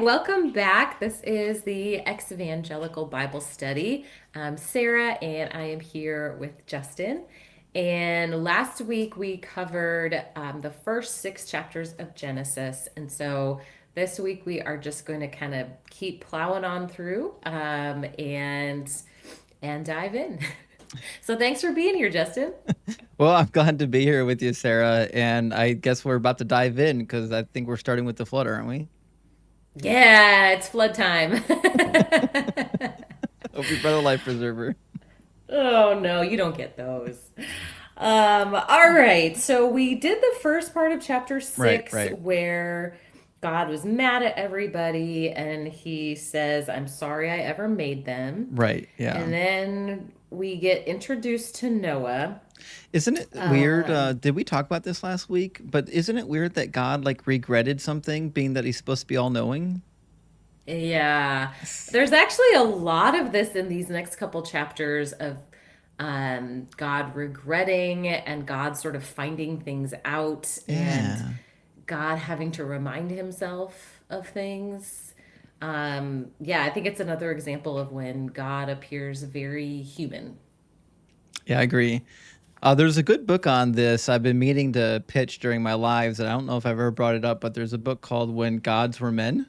welcome back. This is the Exvangelical Bible Study. I'm Sarah, and I am here with Justin. And last week we covered the first six chapters of Genesis. And so this week we are just going to kind of keep plowing on through and dive in. So thanks for being here, Justin. Well, I'm glad to be here with you, Sarah. And I guess we're about to dive in because I think we're starting with the flood, aren't we? Yeah, it's flood time. Hope your brother life preserver. Oh no, you don't get those. All right. So we did the first part of chapter Right, six right, where God was mad at everybody and he says, I'm sorry I ever made them. right. Yeah. And then we get introduced to Noah. Isn't it weird? Um, Did we talk about this last week? But isn't it weird that God like regretted something, being that he's supposed to be all knowing? yeah. There's actually a lot of this in these next couple chapters of God regretting and God sort of finding things out and Yeah. God having to remind himself of things. Yeah, I think it's another example of when God appears very human. Yeah, I agree. There's a good book on this I've been meaning to pitch during my lives, and I don't know if I've ever brought it up, but there's a book called When Gods Were Men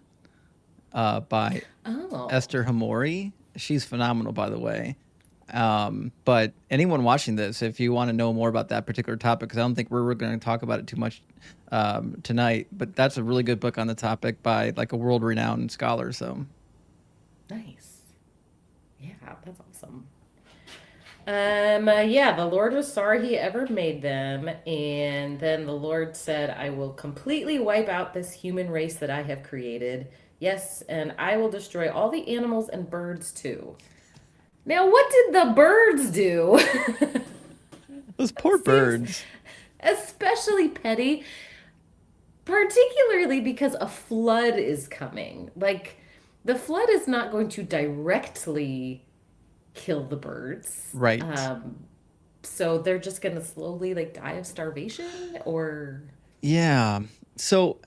by Oh, Esther Hamori. She's phenomenal, by the way. But anyone watching this, if you want to know more about that particular topic, because I don't think we're going to talk about it too much tonight, but that's a really good book on the topic by like a world-renowned scholar. So, nice. Yeah, that's awesome. Yeah, the Lord was sorry he ever made them, and then the Lord said, I will completely wipe out this human race that I have created. Yes, and I will destroy all the animals and birds too. Now, what did the birds do? those poor Seems birds. especially petty, particularly because a flood is coming. Like, the flood is not going to directly kill the birds. Right. So they're just gonna slowly like die of starvation or Yeah. So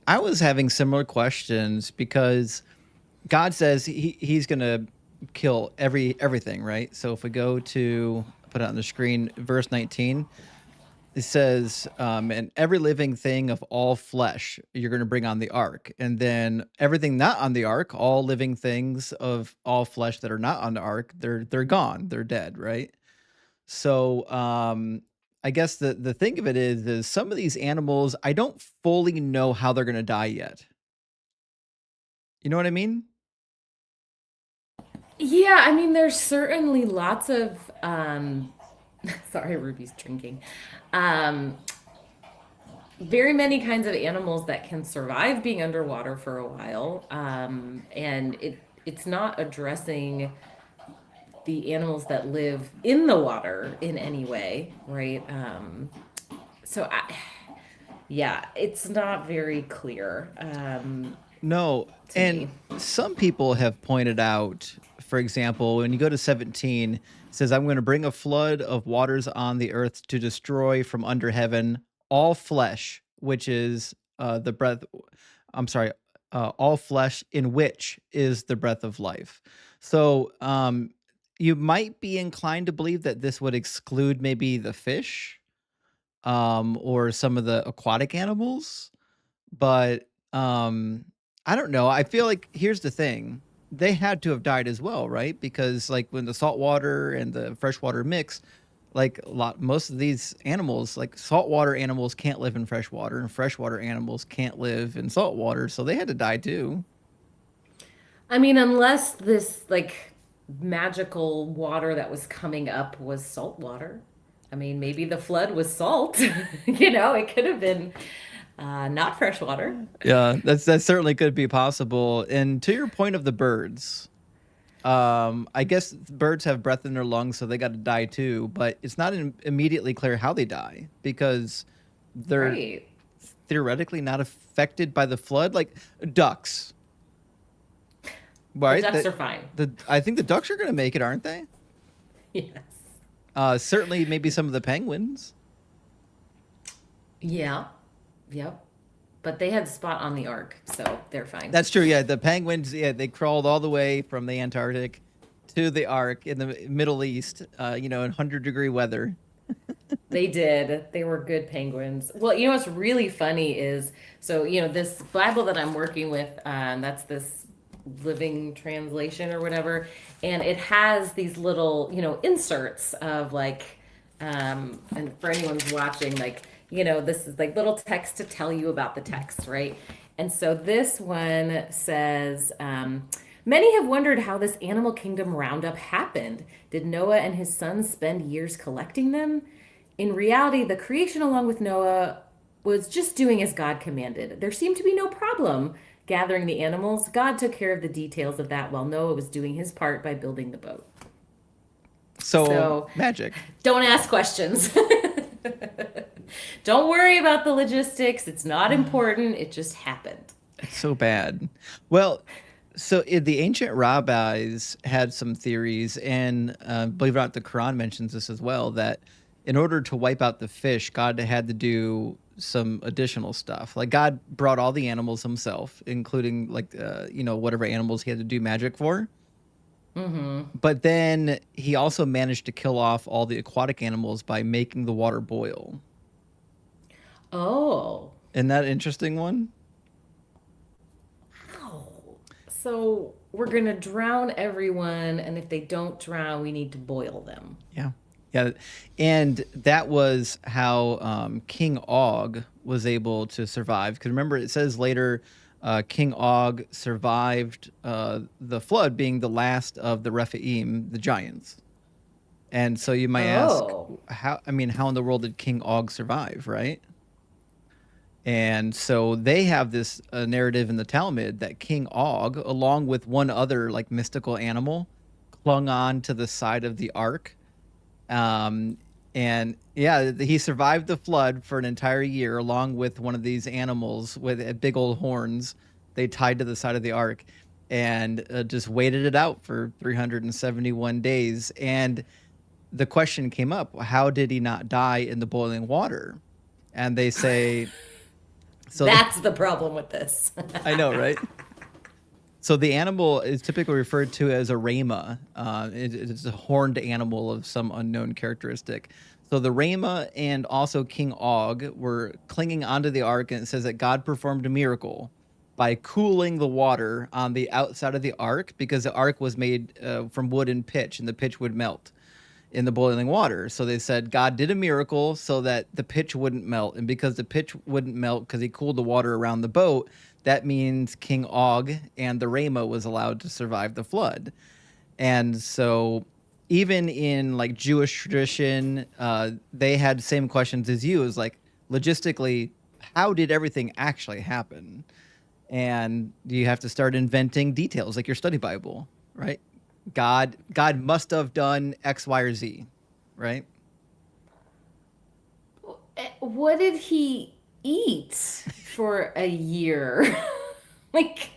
I was having similar questions because God says he's going to kill everything, right? So if we go to put it on the screen, verse 19, it says, and every living thing of all flesh you're going to bring on the ark. And then everything not on the ark, all living things of all flesh that are not on the ark, they're gone. They're dead, right? So I guess the thing of it is some of these animals, I don't fully know how they're going to die yet. You know what I mean? yeah, I mean there's certainly lots of sorry, Ruby's drinking. Um very many kinds of animals that can survive being underwater for a while. And it's not addressing the animals that live in the water in any way, right? So yeah, it's not very clear No, to and me. some people have pointed out, for example, when you go to 17, it says, I'm going to bring a flood of waters on the earth to destroy from under heaven all flesh, which is the breath. I'm sorry, all flesh in which is the breath of life. So you might be inclined to believe that this would exclude maybe the fish or some of the aquatic animals, but I don't know. I feel like here's the thing. They had to have died as well, right? Because like when the salt water and the freshwater mix, like a lot most of these animals, like saltwater animals can't live in freshwater and freshwater animals can't live in saltwater, so they had to die too. I mean, unless this like magical water that was coming up was salt water. I mean, maybe the flood was salt. It could have been not fresh water. Yeah, that certainly could be possible. And to your point of the birds, I guess birds have breath in their lungs, so they got to die too. But it's not immediately clear how they die because they're Right. theoretically not affected by the flood, like ducks, The right? ducks That are fine. the I think the ducks are going to make it, aren't they? Yes. Certainly, maybe some of the penguins. Yeah. Yep. but they had a spot on the ark, so they're fine. That's true. Yeah, the penguins. Yeah, they crawled all the way from the Antarctic to the Ark in the Middle East. In 100-degree weather. They did. They were good penguins. Well, what's really funny is, so, this Bible that I'm working with, that's this living translation or whatever, and it has these little, inserts of like, and for anyone's watching, like, this is like little text to tell you about the text, right? And so this one says, many have wondered how this animal kingdom roundup happened. Did Noah and his sons spend years collecting them? In reality, the creation along with Noah was just doing as God commanded. There seemed to be no problem gathering the animals. God took care of the details of that while Noah was doing his part by building the boat. So magic. Don't ask questions. Don't worry about the logistics. It's not important. It just happened. It's so bad. Well, so the ancient rabbis had some theories, and believe it or not, the Quran mentions this as well, that in order to wipe out the fish, God had to do some additional stuff. Like God brought all the animals himself, including like whatever animals he had to do magic for. Mm-hmm. But then he also managed to kill off all the aquatic animals by making the water boil. Oh. Isn't that an interesting one? Wow. So we're going to drown everyone, and if they don't drown, we need to boil them. Yeah. Yeah. And that was how King Og was able to survive. Because remember, it says later King Og survived the flood, being the last of the Rephaim, the giants. And so you might ask, how in the world did King Og survive, right? And so they have this narrative in the Talmud that King Og, along with one other like mystical animal, clung on to the side of the ark. And yeah, he survived the flood for an entire year, along with one of these animals with big old horns. They tied to the side of the ark, and just waited it out for 371 days. And the question came up: how did he not die in the boiling water? And they say, so that's the problem with this. I know, right? So the animal is typically referred to as a rama. It's a horned animal of some unknown characteristic. So the rama and also King Og were clinging onto the ark, and it says that God performed a miracle by cooling the water on the outside of the ark, because the ark was made from wood and pitch, and the pitch would melt in the boiling water. So they said God did a miracle so that the pitch wouldn't melt. And because the pitch wouldn't melt because he cooled the water around the boat, that means King Og and the Rama was allowed to survive the flood. And so even in like Jewish tradition, they had the same questions as you. Is like, logistically, how did everything actually happen? And you have to start inventing details like your study Bible, right? God must have done X, Y, or Z, right? What did he eat for a year? Like,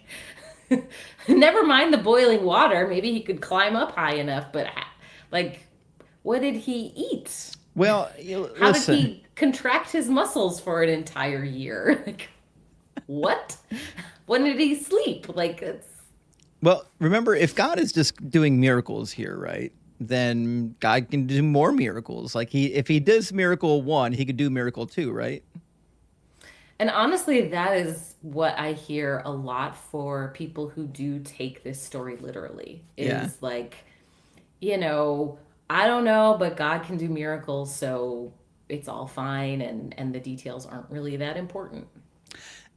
never mind the boiling water. Maybe he could climb up high enough, but like, what did he eat? Well, how did he contract his muscles for an entire year? Like, what? When did he sleep? Like, it's. Well, remember, if God is just doing miracles here, right, then God can do more miracles. Like if he does miracle 1, he could do miracle 2, right? And honestly, that is what I hear a lot for people who do take this story literally. Is like, I don't know, but God can do miracles, so it's all fine, and the details aren't really that important.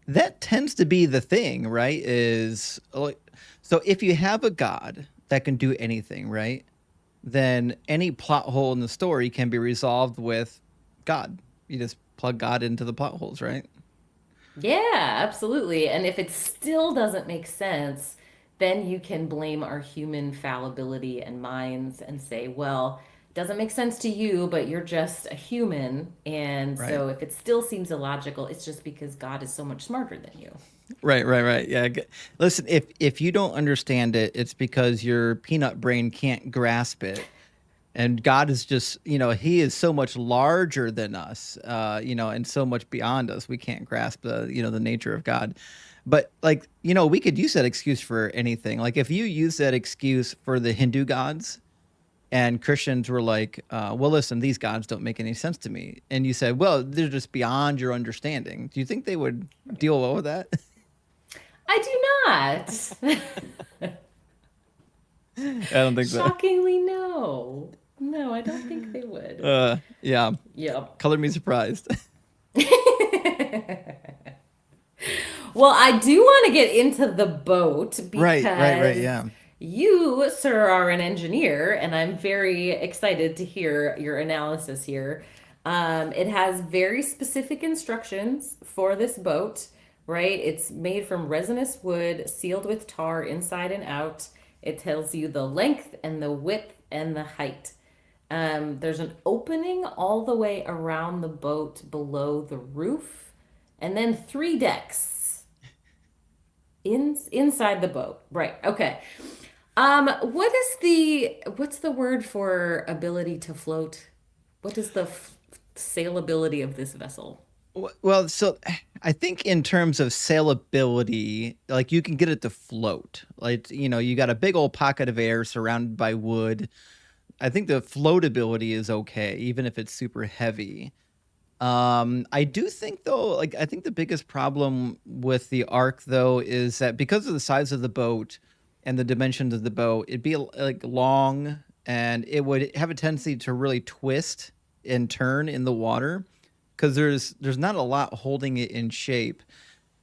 That tends to be the thing, right? Is so if you have a God that can do anything, right, then any plot hole in the story can be resolved with God. You just plug God into the plot holes, right? Yeah, absolutely. And if it still doesn't make sense, then you can blame our human fallibility and minds and say, well, it doesn't make sense to you, but you're just a human. And Right. So if it still seems illogical, it's just because God is so much smarter than you. Right. Yeah. Listen, if you don't understand it, it's because your peanut brain can't grasp it. And God is just, he is so much larger than us, and so much beyond us. We can't grasp the nature of God. But like, we could use that excuse for anything. Like if you use that excuse for the Hindu gods and Christians were like, well, listen, these gods don't make any sense to me. And you said, well, they're just beyond your understanding. Do you think they would deal well with that? I do not. I don't think so. Shockingly, no. No, I don't think they would. Yeah. Yep. Color me surprised. Well, I do want to get into the boat Right. because Yeah. you, sir, are an engineer, and I'm very excited to hear your analysis here. It has very specific instructions for this boat, right? It's made from resinous wood, sealed with tar inside and out. It tells you the length and the width and the height. There's an opening all the way around the boat below the roof, and then three decks inside the boat. Right. Okay. What's the word for ability to float? What is the sailability of this vessel? Well, so I think in terms of sailability, like you can get it to float. Like, you got a big old pocket of air surrounded by wood. I think the floatability is okay, even if it's super heavy. I do think though, like I think the biggest problem with the ark though is that because of the size of the boat and the dimensions of the boat, it'd be like long and it would have a tendency to really twist and turn in the water because there's not a lot holding it in shape.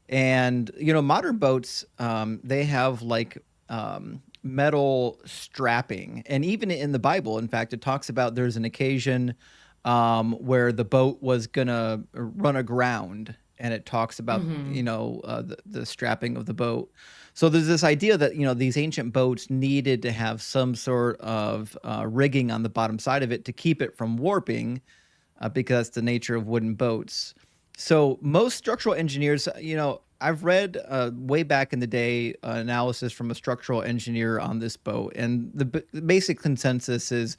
And modern boats, they have like metal strapping, and even in the Bible, in fact, it talks about there's an occasion where the boat was gonna run aground, and it talks about Mm-hmm. the strapping of the boat. So there's this idea that these ancient boats needed to have some sort of rigging on the bottom side of it to keep it from warping, because that's the nature of wooden boats. So most structural engineers, I've read way back in the day analysis from a structural engineer on this boat, and the basic consensus is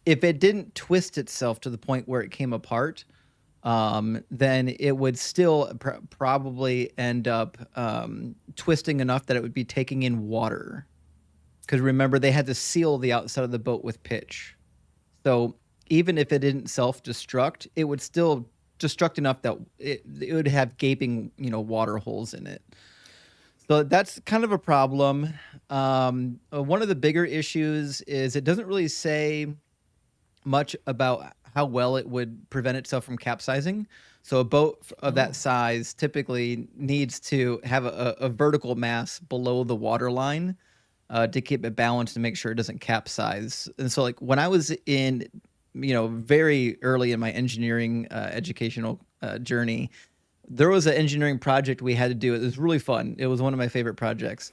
if it didn't twist itself to the point where it came apart, then it would still probably end up twisting enough that it would be taking in water. Because remember, they had to seal the outside of the boat with pitch. So even if it didn't self-destruct, it would still destruct enough that it would have gaping, water holes in it. So that's kind of a problem. One of the bigger issues is it doesn't really say much about how well it would prevent itself from capsizing. So a boat of that Oh. size typically needs to have a vertical mass below the water line to keep it balanced and make sure it doesn't capsize. And so, like when I was in, very early in my engineering educational journey, there was an engineering project we had to do. It was really fun. It was one of my favorite projects.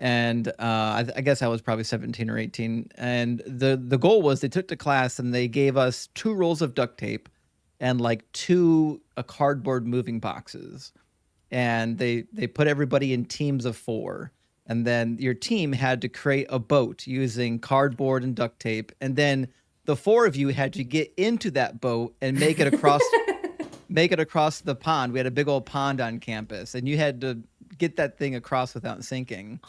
And I guess I was probably 17 or 18. And the goal was they took the class and they gave us 2 rolls of duct tape and like 2 cardboard moving boxes. And they put everybody in teams of 4. And then your team had to create a boat using cardboard and duct tape. And then the 4 of you had to get into that boat and make it across the pond. We had a big old pond on campus, and you had to get that thing across without sinking.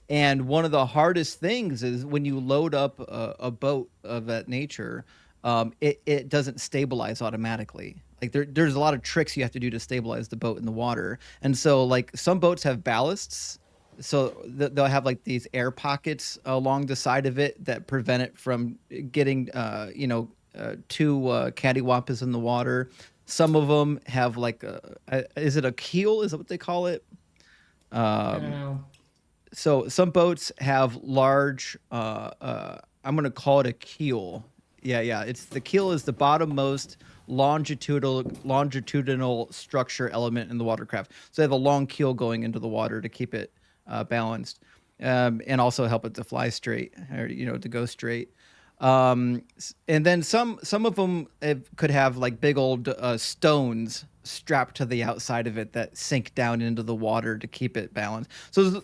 And one of the hardest things is when you load up a boat of that nature, it doesn't stabilize automatically. Like there's a lot of tricks you have to do to stabilize the boat in the water. And so like some boats have ballasts, so they'll have like these air pockets along the side of it that prevent it from getting too cattywampus in the water. Some of them have like is it a keel? Is that what they call it? I don't Um, know. so some boats have large I'm going to call it a keel. Yeah, it's the keel is the bottommost longitudinal structure element in the watercraft. So they have a long keel going into the water to keep it balanced, and also help it to fly straight, or to go straight. And then some of them could have like big old stones strapped to the outside of it that sink down into the water to keep it balanced. So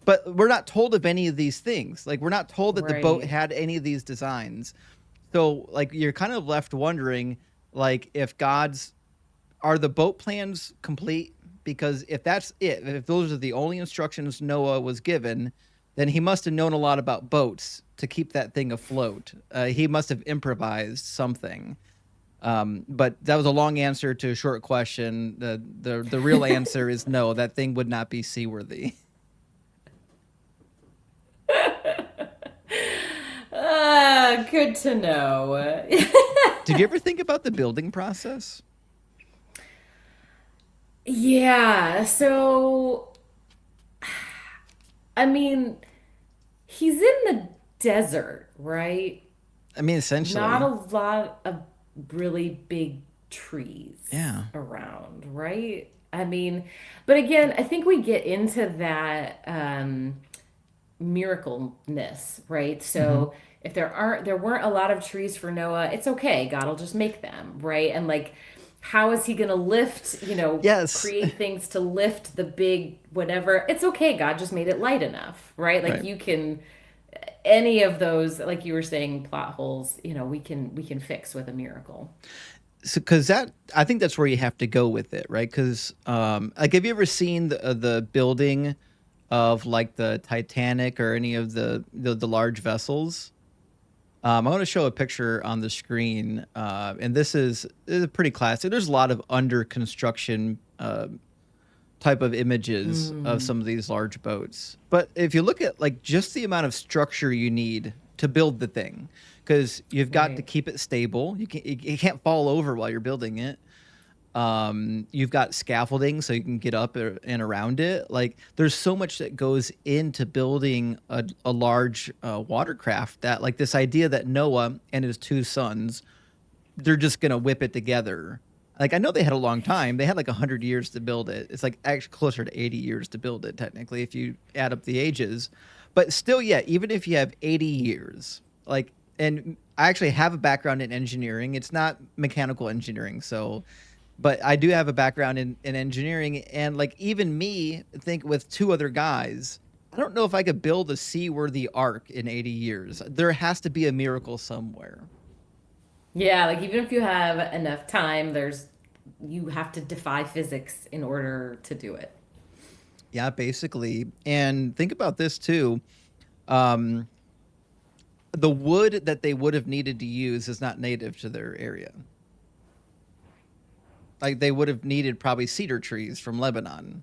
but we're not told of any of these things. Like we're not told that the boat Right. had any of these designs. So like you're kind of left wondering, like, if God's are the boat plans complete? Because if that's it, if those are the only instructions Noah was given, then he must have known a lot about boats to keep that thing afloat. He must have improvised something. But that was a long answer to a short question. The real answer is no. That thing would not be seaworthy. Good to know. Did you ever think about the building process? Yeah, so I mean, he's in the desert, right? I mean, Not a essentially, lot of really big trees yeah. around, right? I mean, but again, I think we get into that miracleness, right? Hmm. So if there weren't a lot of trees for Noah, it's okay. God will just make them, right? And like how is he going to lift, Yes. create things to lift the big whatever? It's okay. God just made it light enough, right? Like Right. you can any of those like you were saying plot holes, we can fix with a miracle. So, because that, I think that's where you have to go with it, right? Because, like, have you ever seen the building of like the Titanic or any of the large vessels? I want to show a picture on the screen, and this is pretty classic. There's a lot of under construction type of images of Mm, some of these large boats. But if you look at like just the amount of structure you need to build the thing, because you've got to right. keep it stable. You can't fall over while you're building it. You've got scaffolding so you can get up and around it. Like there's so much that goes into building a large watercraft, that like this idea that Noah and his two sons, they're just gonna whip it together. Like I know they had a long time. They had like 100 years to build it. It's like actually closer to 80 years to build it technically if you add up the ages. But still, yeah, even if you have 80 years, like, and I actually have a background in engineering. It's not mechanical engineering, so, but I do have a background in engineering, and like even me think with two other guys, I don't know if I could build a seaworthy ark in 80 years. There has to be a miracle somewhere. Yeah, like even if you have enough time, you have to defy physics in order to do it. Yeah, basically. And think about this too. Um, the wood that they would have needed to use is not native to their area. Like they would have needed probably cedar trees from Lebanon.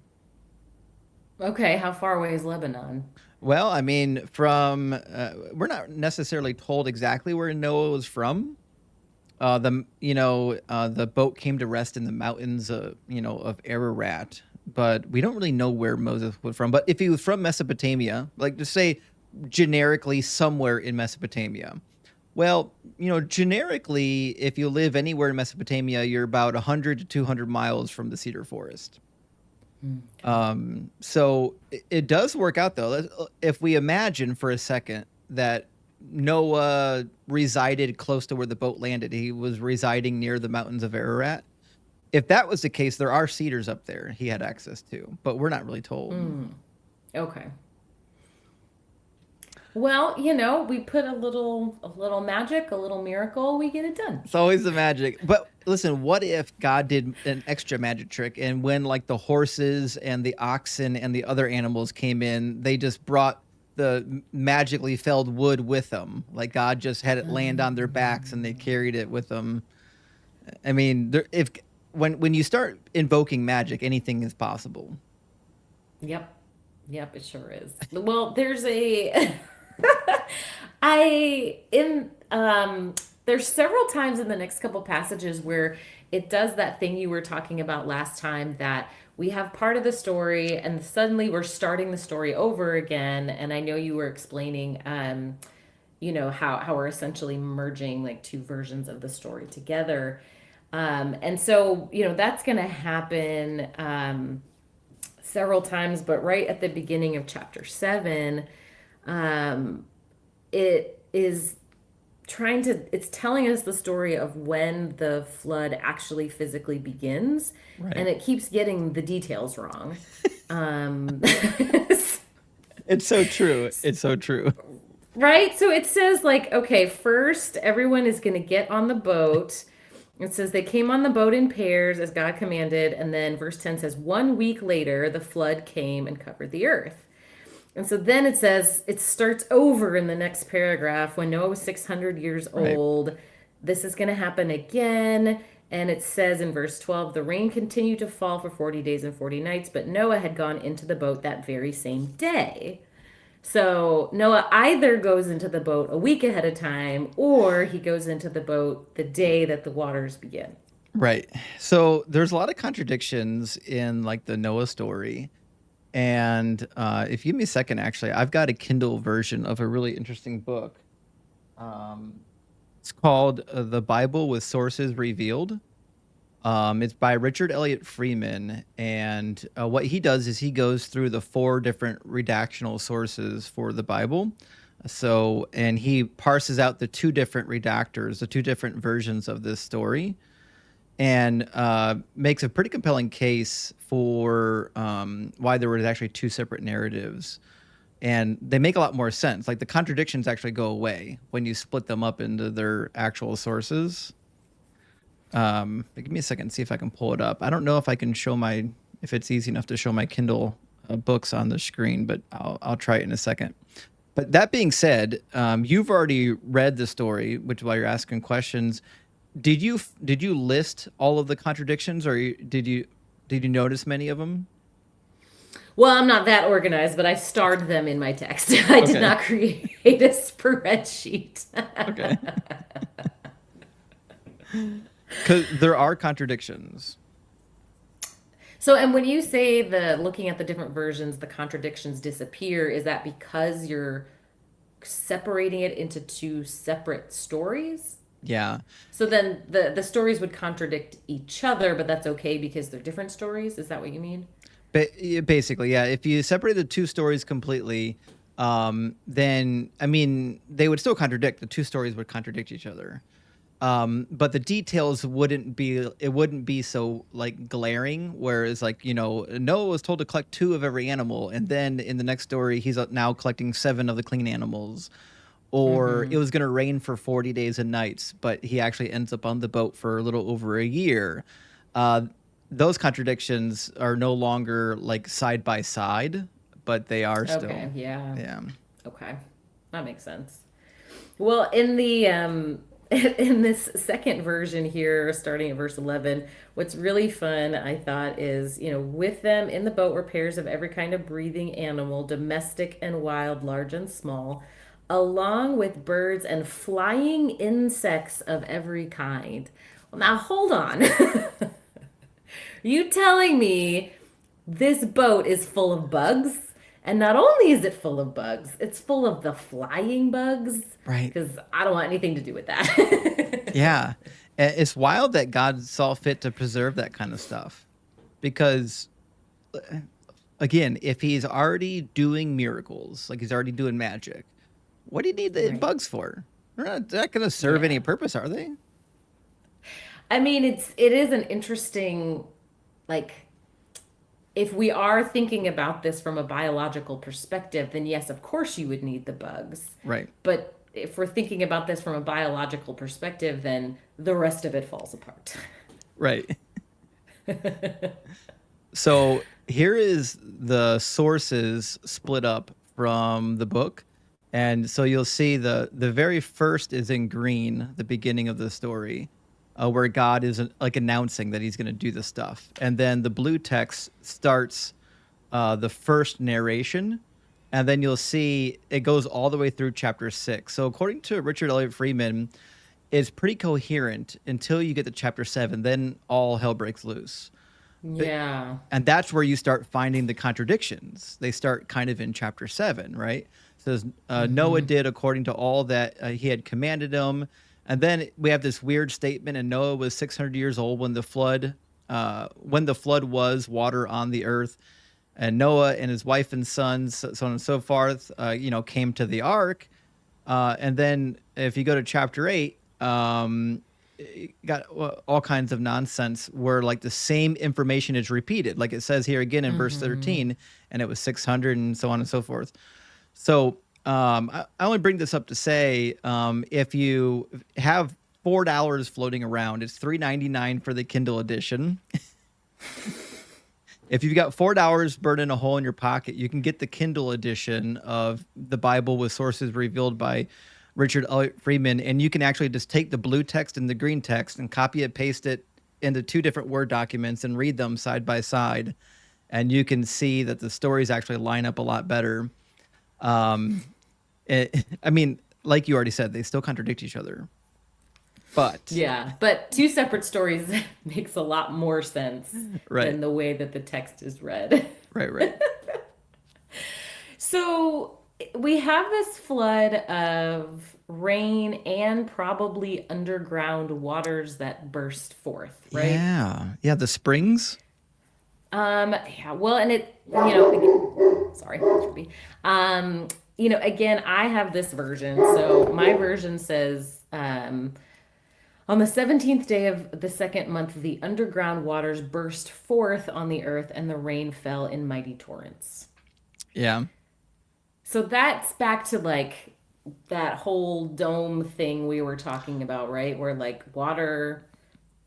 Okay, how far away is Lebanon? Well, I mean, from we're not necessarily told exactly where Noah was from. The boat came to rest in the mountains, of Ararat, but we don't really know where Moses was from. But if he was from Mesopotamia, like just say generically somewhere in Mesopotamia, well, generically, if you live anywhere in Mesopotamia, you're about 100 to 200 miles from the cedar forest. Okay. So it does work out though. If we imagine for a second that Noah resided close to where the boat landed, he was residing near the mountains of Ararat. If that was the case, there are cedars up there he had access to, but we're not really told. Okay. Well, we put a little magic, a little miracle, we get it done. It's always the magic. But listen, what if God did an extra magic trick, and when like the horses and the oxen and the other animals came in, they just brought the magically felled wood with them. Like God just had it land on their backs and they carried it with them. I mean, if when you start invoking magic, anything is possible. Yep. Yep, it sure is. Well, I in there's several times in the next couple passages where it does that thing you were talking about last time, that we have part of the story and suddenly we're starting the story over again. And I know you were explaining how we're essentially merging like two versions of the story together. And so, that's going to happen several times, but right at the beginning of chapter 7, um, it is it's telling us the story of when the flood actually physically begins, Right. and it keeps getting the details wrong. Um, It's so true. It's so true. Right? So it says, like, okay, first everyone is going to get on the boat. It says they came on the boat in pairs as God commanded. And then verse 10 says, 1 week later, the flood came and covered the earth. And so then it says, it starts over in the next paragraph when Noah was 600 years Right. old. This is going to happen again. And it says in verse 12, the rain continued to fall for 40 days and 40 nights, but Noah had gone into the boat that very same day. So Noah either goes into the boat a week ahead of time or he goes into the boat the day that the waters begin. Right. So there's a lot of contradictions in like the Noah story. And if you give me a second, actually, I've got a Kindle version of a really interesting book. Um, it's called The Bible with Sources Revealed. It's by Richard Elliott Freeman. And what he does is he goes through the 4 different redactional sources for the Bible. So, and he parses out the 2 different redactors, the 2 different versions of this story, and makes a pretty compelling case for why there was actually 2 separate narratives. And they make a lot more sense. Like the contradictions actually go away when you split them up into their actual sources. Give me a second, see if I can pull it up. I don't know if I can show if it's easy enough to show my Kindle books on the screen, but I'll try it in a second. But that being said, you've already read the story, which while you're asking questions, did you list all of the contradictions, or did you notice many of them? Well, I'm not that organized, but I starred them in my text. I did Okay. not create a spreadsheet. Okay. Because there are contradictions. So, and when you say the looking at the different versions, the contradictions disappear, is that because you're separating it into 2 separate stories? Yeah. So then the stories would contradict each other, but that's okay because they're different stories. Is that what you mean? Yeah, basically, yeah. If you separate the 2 stories completely, then I mean they would still contradict. The 2 stories would contradict each other. But the details wouldn't be so like glaring. Whereas like Noah was told to collect 2 of every animal, and then in the next story he's now collecting 7 of the clean animals. Or Mm-hmm. it was going to rain for 40 days and nights, but he actually ends up on the boat for a little over a year. Uh, those contradictions are no longer like side by side, but they are Okay, still. yeah. Yeah. Okay. That makes sense. Well, in the in this second version here, starting at verse 11, what's really fun, I thought, is, with them in the boat were pairs of every kind of breathing animal, domestic and wild, large and small, along with birds and flying insects of every kind. Well, now hold on. You telling me this boat is full of bugs? And not only is it full of bugs, it's full of the flying bugs. Right. Because I don't want anything to do with that. Yeah. It's wild that God saw fit to preserve that kind of stuff. Because again, if he's already doing miracles, like he's already doing magic, what do you need the Right. bugs for? They're not going to serve any Yeah. purpose, are they? I mean, it is an interesting, like, if we are thinking about this from a biological perspective, then yes, of course you would need the bugs. Right. But if we're thinking about this from a biological perspective, then the rest of it falls apart. Right. So here is the sources split up from the book. And so you'll see the very first is in green, the beginning of the story, where God is like announcing that he's going to do this stuff. And then the blue text starts the first narration. And then you'll see it goes all the way through chapter 6. So according to Richard Elliott Freeman, it's pretty coherent until you get to chapter 7. Then all hell breaks loose. But Yeah. and that's where you start finding the contradictions. They start kind of in chapter 7, right? It says Noah Mm-hmm. did according to all that he had commanded him. And then we have this weird statement, and Noah was 600 years old when the flood was water on the earth. And Noah and his wife and sons, so on and so forth, came to the ark. And then if you go to chapter 8, you got all kinds of nonsense where like the same information is repeated. Like it says here again in verse Mm-hmm. 13, and it was 600 and so on and so forth. So I only bring this up to say, if you have $4 floating around, it's $3.99 for the Kindle edition. If you've got $4 burning a hole in your pocket, you can get the Kindle edition of the Bible with sources revealed by Richard Elliott Freeman, and you can actually just take the blue text and the green text and copy it, paste it into two different Word documents and read them side by side, and you can see that the stories actually line up a lot better. I mean, like you already said, they still contradict each other. But Yeah, but two separate stories makes a lot more sense right, than the way that the text is read. right. So we have this flood of rain and probably underground waters that burst forth, right? Yeah, the springs. Yeah, well, and it, sorry, Ruby. Again, I have this version. So my version says, on the 17th day of the second month, the underground waters burst forth on the earth, and the rain fell in mighty torrents. Yeah. So that's back to like that whole dome thing we were talking about, right? Where like water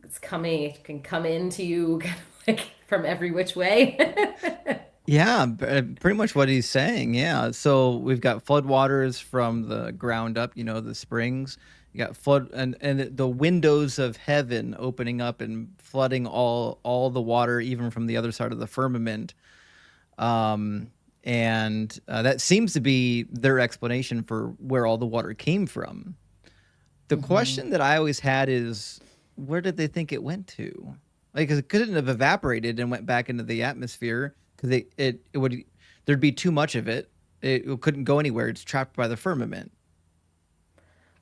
it can come into you kind of like from every which way. Yeah, pretty much what he's saying. Yeah. So we've got floodwaters from the ground up, the springs. You got flood and the windows of heaven opening up and flooding all the water, even from the other side of the firmament. And that seems to be their explanation for where all the water came from. The question that I always had is, where did they think it went to? Like, 'cause it couldn't have evaporated and went back into the atmosphere, because it would, there'd be too much of it. It couldn't go anywhere. It's trapped by the firmament.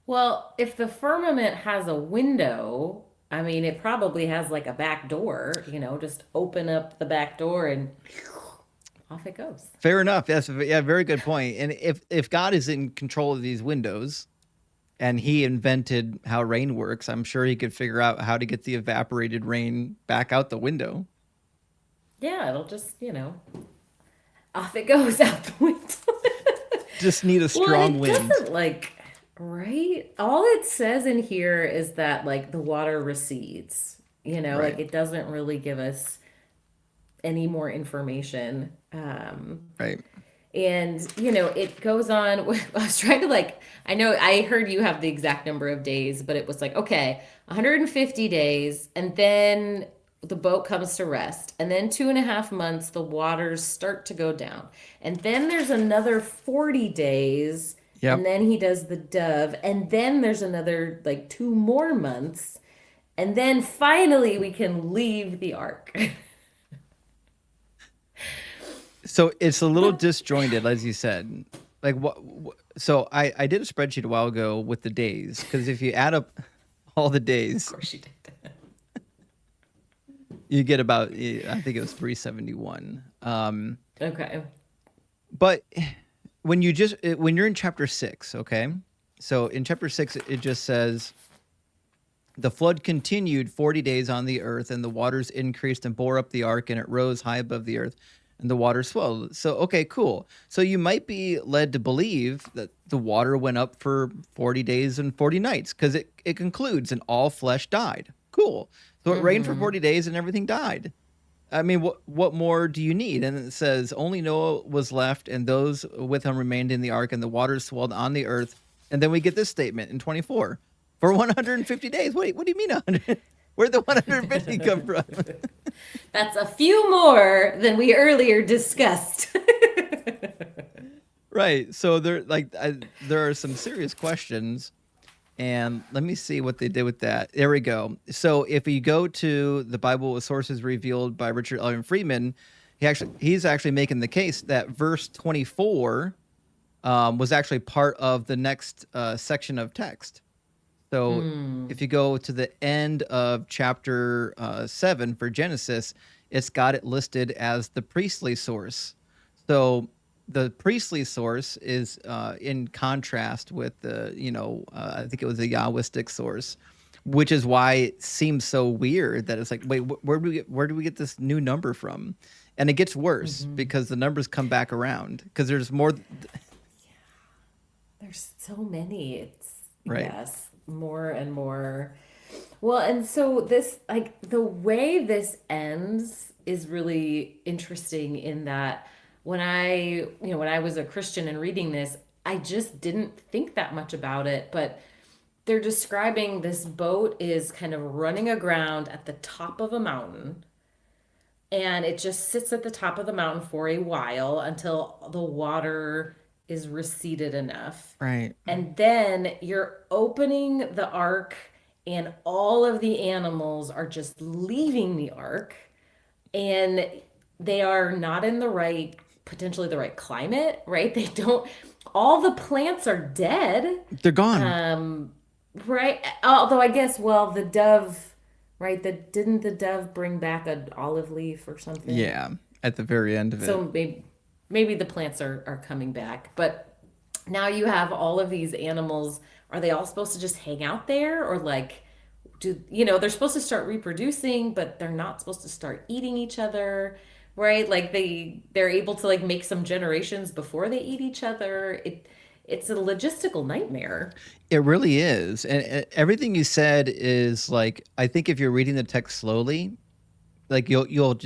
Well, if the firmament has a window, I mean, it probably has like a back door, just open up the back door and off it goes. Fair enough. Yes, yeah, very good point. And if God is in control of these windows, and he invented how rain works, I'm sure he could figure out how to get the evaporated rain back out the window. Yeah, it'll just, off it goes out the window. Just need a Well, strong it wind. doesn't right? All it says in here is that like the water recedes, like Right. it doesn't really give us any more information. Right. And it goes on. I was trying to I know I heard you have the exact number of days, but it was like, okay, 150 days, and then the boat comes to rest, and then 2.5 months the waters start to go down, and then there's another 40 days, Yep. and then he does the dove, and then there's another like 2 more months, and then finally we can leave the ark. So it's a little disjointed, as you said. Like what? So I did a spreadsheet a while ago with the days, because if you add up all the days, Of course you did. you get about, I think it was 371. Okay. But when you're in chapter 6, okay? So in chapter 6, it just says, the flood continued 40 days on the earth, and the waters increased and bore up the ark, and it rose high above the earth, and the water swelled. So, okay, cool. So you might be led to believe that the water went up for 40 days and 40 nights, because it concludes, and all flesh died. Cool. So it rained for 40 days and everything died. I mean, what more do you need? And it says, only Noah was left, and those with him remained in the ark, and the waters swelled on the earth. And then we get this statement in 24. For 150 days. Wait, what do you mean 100? Where'd the 150 come from? That's a few more than we earlier discussed. Right. So there are some serious questions, and let me see what they did with that. There we go. So if you go to the Bible with sources revealed by Richard Elliott Freeman, he's actually making the case that verse 24 was actually part of the next section of text. So if you go to the end of chapter 7 for Genesis, it's got it listed as the priestly source. So the priestly source is in contrast with the, I think it was a Yahwistic source, which is why it seems so weird that it's like, wait, where do we get this new number from? And it gets worse because the numbers come back around, because there's more. There's so many. It's right? yes, more and more. Well, and so this, like, the way this ends is really interesting in that when I was a Christian and reading this, I just didn't think that much about it, but they're describing this boat is kind of running aground at the top of a mountain, and it just sits at the top of the mountain for a while until the water is receded enough. Right. And then you're opening the ark, and all of the animals are just leaving the ark, and they are not in the right, potentially the right climate, right? They don't, all the plants are dead. They're gone. Um, right. Although I guess, well, the dove, right? Didn't the dove bring back an olive leaf or something? Yeah, at the very end of it. So maybe the plants are coming back. But now you have all of these animals. Are they all supposed to just hang out there, or like they're supposed to start reproducing, but they're not supposed to start eating each other, right? Like they're able to like make some generations before they eat each other. It's a logistical nightmare. It really is. And everything you said is like, I think if you're reading the text slowly, like you'll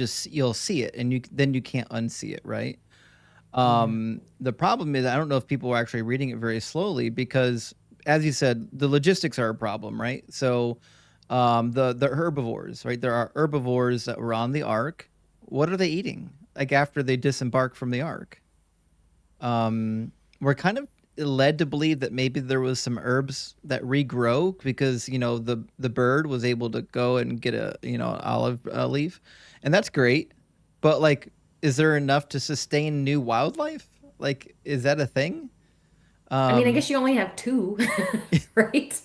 see it, and you can't unsee it, right? Yeah. The problem is I don't know if people are actually reading it very slowly because, as you said, the logistics are a problem, right? So, the herbivores, right? There are herbivores that were on the ark. What are they eating? Like after they disembark from the ark, we're kind of led to believe that maybe there was some herbs that regrow because the bird was able to go and get a olive leaf, and that's great. But like, is there enough to sustain new wildlife? Like, is that a thing? I mean, I Um, guess you only have two, right?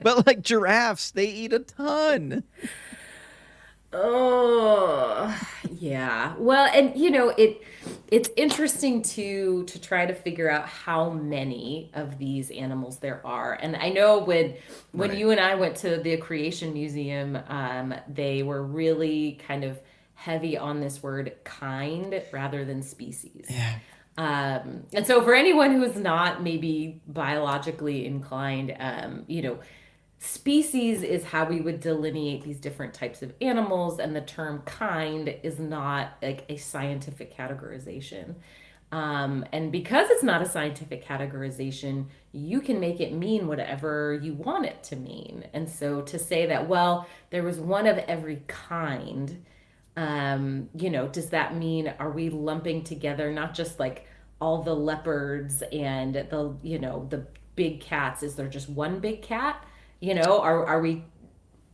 but like giraffes, they eat a ton. Oh, yeah. Well, and it's interesting to try to figure out how many of these animals there are. And I know when Right. you and I went to the Creation Museum, they were really kind of heavy on this word kind rather than species. Yeah. And so for anyone who's not maybe biologically inclined, species is how we would delineate these different types of animals, and the term kind is not like a scientific categorization. And because it's not a scientific categorization, you can make it mean whatever you want it to mean. And so to say that, well, there was one of every kind, does that mean are we lumping together not just like all the leopards and the big cats? Is there just one big cat? Are we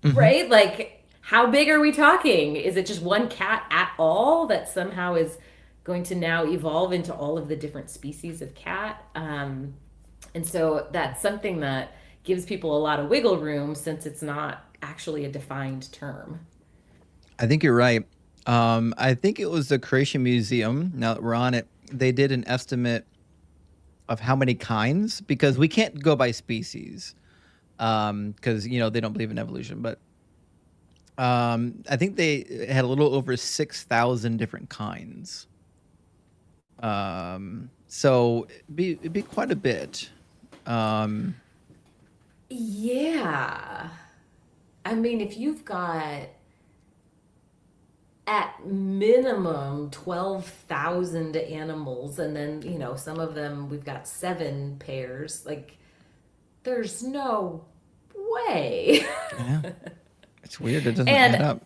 Hmm. right? Like, how big are we talking? Is it just one cat at all that somehow is going to now evolve into all of the different species of cat? And so that's something that gives people a lot of wiggle room since it's not actually a defined term. I think you're right. I think it was the Creation Museum. Now that we're on it, they did an estimate of how many kinds because we can't go by species because they don't believe in evolution. But I think they had a little over 6,000 different kinds. So it'd be quite a bit. Um, Yeah. I mean, if you've got at minimum 12,000 animals, and then, some of them we've got seven pairs, like, there's no way. yeah, it's weird. It doesn't add And up.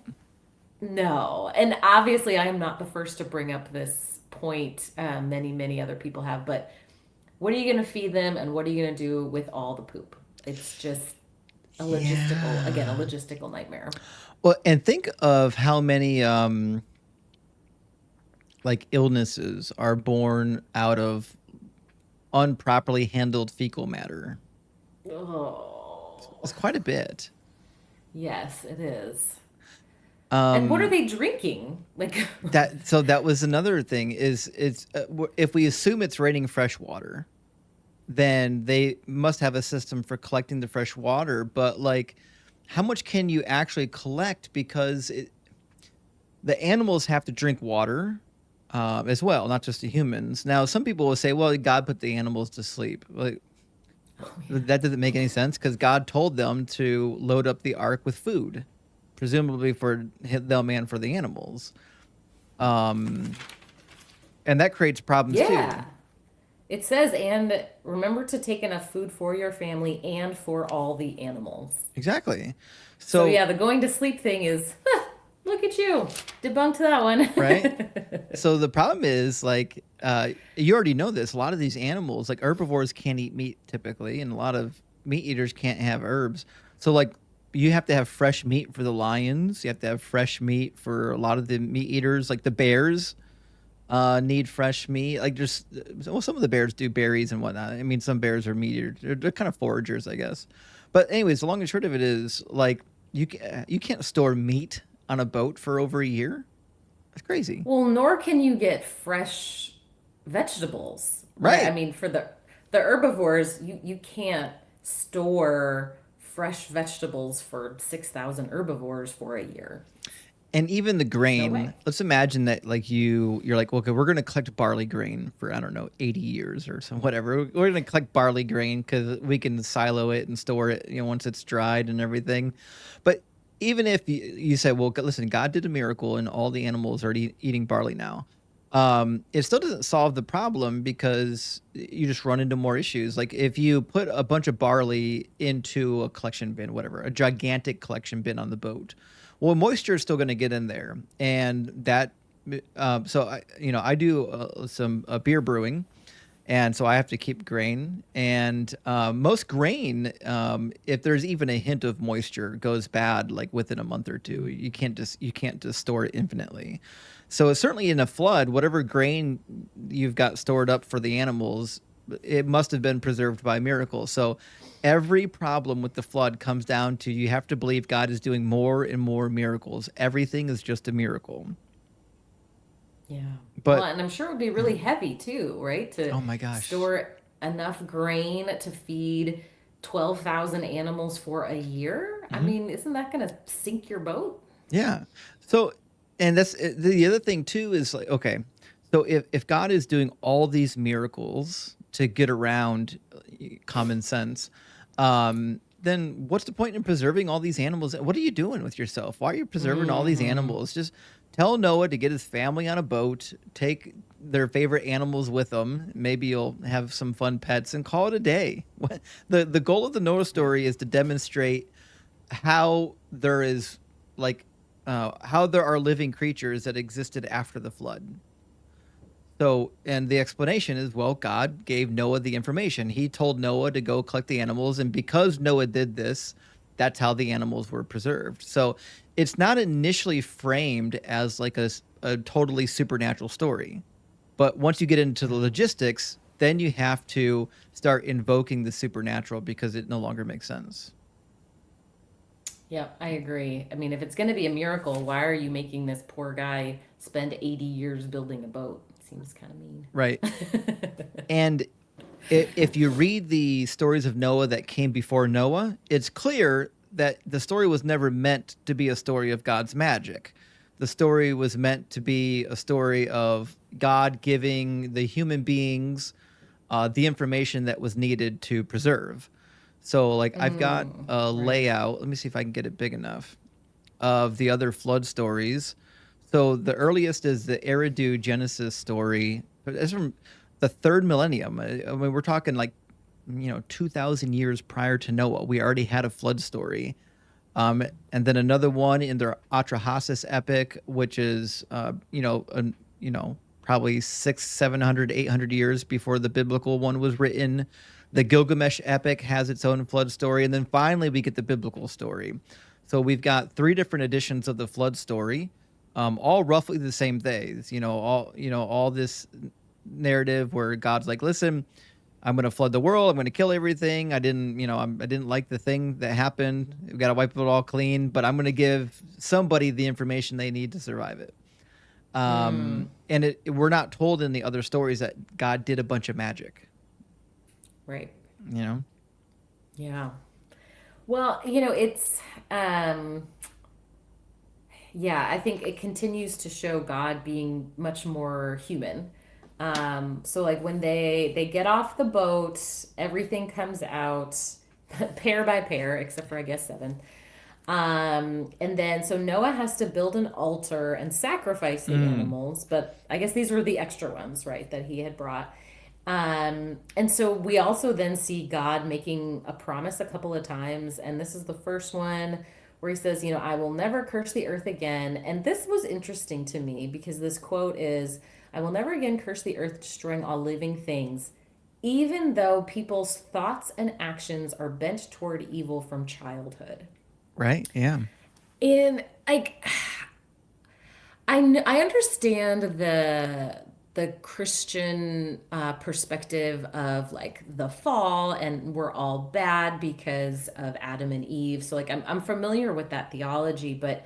no. And obviously, I am not the first to bring up this point. Many, many other people have. But what are you going to feed them, and what are you going to do with all the poop? It's just again, a Yeah. logistical nightmare. Well, and think of how many like illnesses are born out of unproperly handled fecal matter. It's Oh, quite a bit. yes, it is. And what are Um, they drinking? Like, that was another thing is it's if we assume it's raining fresh water, then they must have a system for collecting the fresh water. But like, how much can you actually collect? Because the animals have to drink water. as well, not just the humans. Now, some people will say, well, God put the animals to sleep. Like, Oh yeah. that doesn't make any sense because God told them to load up the ark with food, presumably for them and for the animals. Um, and that creates problems too. Yeah. It says, and remember to take enough food for your family and for all the animals. Exactly. So So, yeah, the going to sleep thing is, look at you, debunked that right? one. So the problem is like you already know this. A lot of these animals, like herbivores, can't eat meat typically, and a lot of meat eaters can't have herbs. So like you have to have fresh meat for the lions. You have to have fresh meat for a lot of the meat eaters. Like the bears need fresh meat. Like just well, some of the bears do berries and whatnot. I mean, some bears are meat eaters. They're kind of foragers, I guess. But anyways, the long and short of it is like you can't store meat on a boat for over a year. That's crazy. Well, nor can you get fresh vegetables, right? I Right. mean, for the herbivores, you can't store fresh vegetables for 6,000 herbivores for a year. And even the There's no way. grain, let's imagine that like you're like, okay, we're going to collect barley grain for, I don't know, 80 years or some whatever. We're going to collect barley grain because we can silo it and store it, once it's dried and everything. But even if you say, well, listen, God did a miracle and all the animals are eating barley now. It still doesn't solve the problem because you just run into more issues. Like if you put a bunch of barley into a collection bin, whatever, a gigantic collection bin on the boat, well, moisture is still going to get in there, and that. So I do some beer brewing, and so I have to keep grain. And most grain, if there's even a hint of moisture, goes bad like within a month or two. You can't just store it infinitely. So certainly in a flood, whatever grain you've got stored up for the animals, it must have been preserved by miracle. So every problem with the flood comes down to you have to believe God is doing more and more miracles. Everything is just a miracle. Yeah. Well, But and I'm sure it would be really heavy too, right? To oh my gosh. store enough grain to feed 12,000 animals for a year. I Mhm. mean, isn't that going to sink your boat? Yeah. So, and that's the other thing too is like, okay, so if God is doing all these miracles to get around common sense, then what's the point in preserving all these animals? What are you doing with yourself? Why are you preserving all these Hmm. animals? Just tell Noah to get his family on a boat, take their favorite animals with them. Maybe you'll have some fun pets and call it a day. The goal of the Noah Yeah. story is to demonstrate how there is like how there are living creatures that existed after the flood. So, and the explanation is, well, God gave Noah the information. He told Noah to go collect the animals, and because Noah did this, that's how the animals were preserved. So, it's not initially framed as like a totally supernatural story. But once you get into the Yeah. logistics, then you have to start invoking the supernatural because it no longer makes sense. Yeah, I agree. I mean, if it's going to be a miracle, why are you making this poor guy spend 80 years building a boat? Seems kind of mean. Right. And if you read the stories of Noah that came before Noah, it's clear that the story was never meant to be a story of God's magic. The story was meant to be a story of God giving the human beings the information that was needed to preserve. So, like, I've got a Right. layout. Let me see if I can get it big enough of the other flood stories. So the earliest is the Eridu Genesis story. It's from the third millennium. I mean, we're talking like 2,000 years prior to Noah. We already had a flood story. And then another one in their Atrahasis epic, which is probably 700, 800 years before the biblical one was written. The Gilgamesh epic has its own flood story, and then finally we get the biblical story. So we've got three different editions of the flood story, all roughly the same days. All this narrative where God's like, listen, I'm going to flood the world. I'm going to kill everything. I didn't like the thing that happened. We got to wipe it all clean, but I'm going to give somebody the information they need to survive it. And we're not told in the other stories that God did a bunch of magic, Right. you know? Yeah. Well, it's um Yeah, I think it continues to show God being much more human. So like when they get off the boat, everything comes out pair by pair, except for I guess seven. And then so Noah has to build an altar and sacrifice the Mm, animals, but I guess these were the extra ones, right, that he had brought. And so we also then see God making a promise a couple of times, and this is the first one where he says, I will never curse the earth again. And this was interesting to me because this quote is, I will never again curse the earth, destroying all living things, even though people's thoughts and actions are bent toward evil from childhood. right? Yeah. In like I understand the Christian perspective of like the fall and we're all bad because of Adam and Eve. So like I'm familiar with that theology, but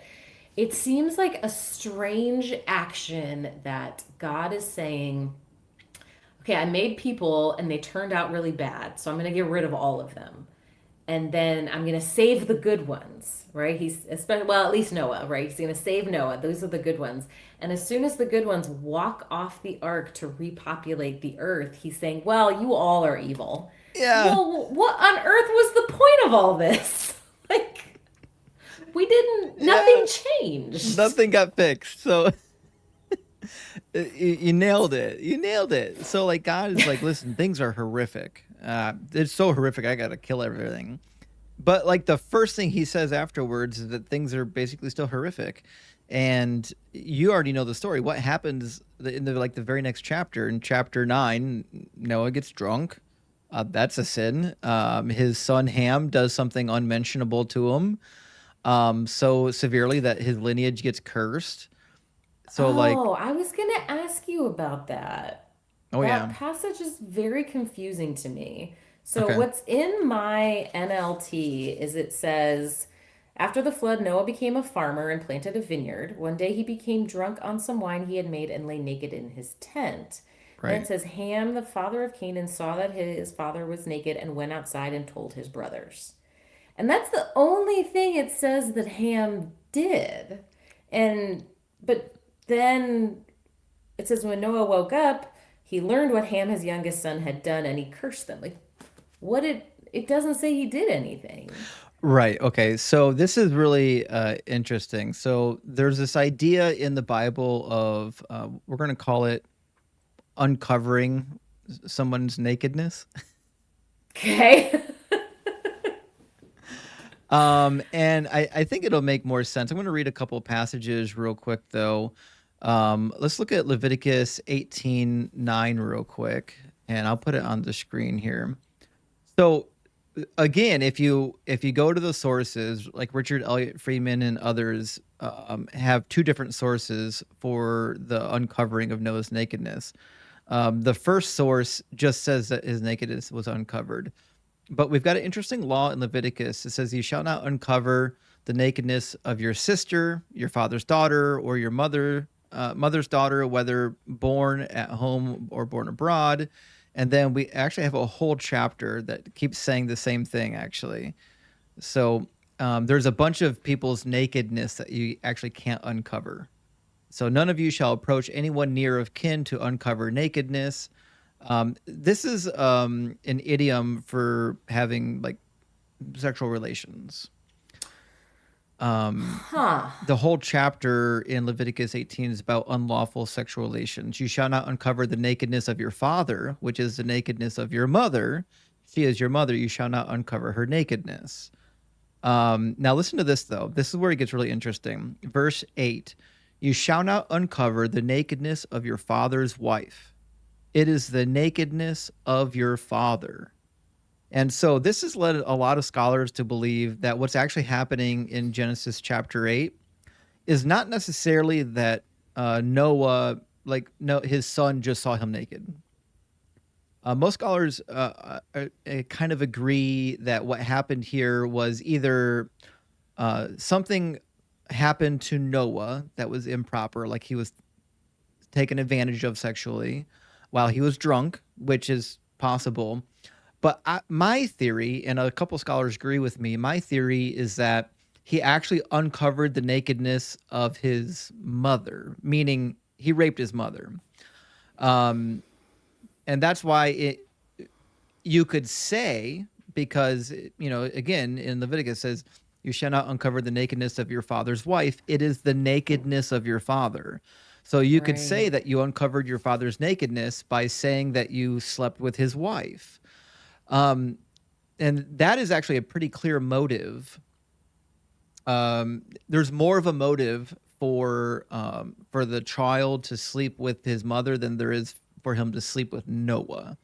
it seems like a strange action that God is saying, okay, I made people and they turned out really bad, so I'm going to get rid of all of them, and then I'm gonna save the good ones, right? He's especially well, at least Noah, right? He's gonna save Noah. Those are the good ones. And as soon as the good ones walk off the ark to repopulate the earth, he's saying, "Well, you all are evil." Yeah. Well, what on earth was the point of all this? Like, we didn't. Yeah. Nothing changed. Nothing got fixed. So you nailed it. You nailed it. So like God is like, listen, things are horrific. It's so horrific. I got to kill everything. But like the first thing he says afterwards is that things are basically still horrific. And you already know the story. What happens in the like the very next chapter? In chapter 9, Noah gets drunk. That's a sin. His son Ham does something unmentionable to him, so severely that his lineage gets cursed. So like, Oh, I was gonna ask you about that. oh That yeah, passage is very confusing to me. So, okay, what's in my NLT is it says, after the flood, Noah became a farmer and planted a vineyard. One day he became drunk on some wine he had made and lay naked in his tent. Then right. it says, Ham, the father of Canaan, saw that his father was naked and went outside and told his brothers. And that's the only thing it says that Ham did. And, but then it says when Noah woke up, he learned what Ham, his youngest son, had done, and he cursed them. Like, what did it doesn't say he did anything. Right. Okay. So this is really interesting. So there's this idea in the Bible of we're going to call it uncovering someone's nakedness. Okay. And I think it'll make more sense. I'm going to read a couple passages real quick, though. Let's look at Leviticus 18:9 real quick, and I'll put it on the screen here. So again, if you go to the sources, like Richard Elliott Friedman and others have two different sources for the uncovering of Noah's nakedness. The first source just says that his nakedness was uncovered. But we've got an interesting law in Leviticus. It says, "You shall not uncover the nakedness of your sister, your father's daughter, or your mother's daughter, whether born at home or born abroad." And then we actually have a whole chapter that keeps saying the same thing, actually. So there's a bunch of people's nakedness that you actually can't uncover. So none of you shall approach anyone near of kin to uncover nakedness. This is an idiom for having like sexual relations. Um, Huh. the whole chapter in Leviticus 18 is about unlawful sexual relations. You shall not uncover the nakedness of your father, which is the nakedness of your mother. She is your mother. You shall not uncover her nakedness. Now, listen to this, though. This is where it gets really interesting. Verse 8: You shall not uncover the nakedness of your father's wife. It is the nakedness of your father. And so this has led a lot of scholars to believe that what's actually happening in Genesis chapter 8 is not necessarily that Noah, like, no, his son just saw him naked. Most scholars kind of agree that what happened here was either something happened to Noah that was improper, like he was taken advantage of sexually while he was drunk, which is possible. But my theory, and a couple scholars agree with me, my theory is that he actually uncovered the nakedness of his mother, meaning he raped his mother. And that's why you could say, because, again, in Leviticus it says, you shall not uncover the nakedness of your father's wife. It is the nakedness of your father. So you could say Right. that you uncovered your father's nakedness by saying that you slept with his wife. And that is actually a pretty clear motive. There's more of a motive for the child to sleep with his mother than there is for him to sleep with Noah.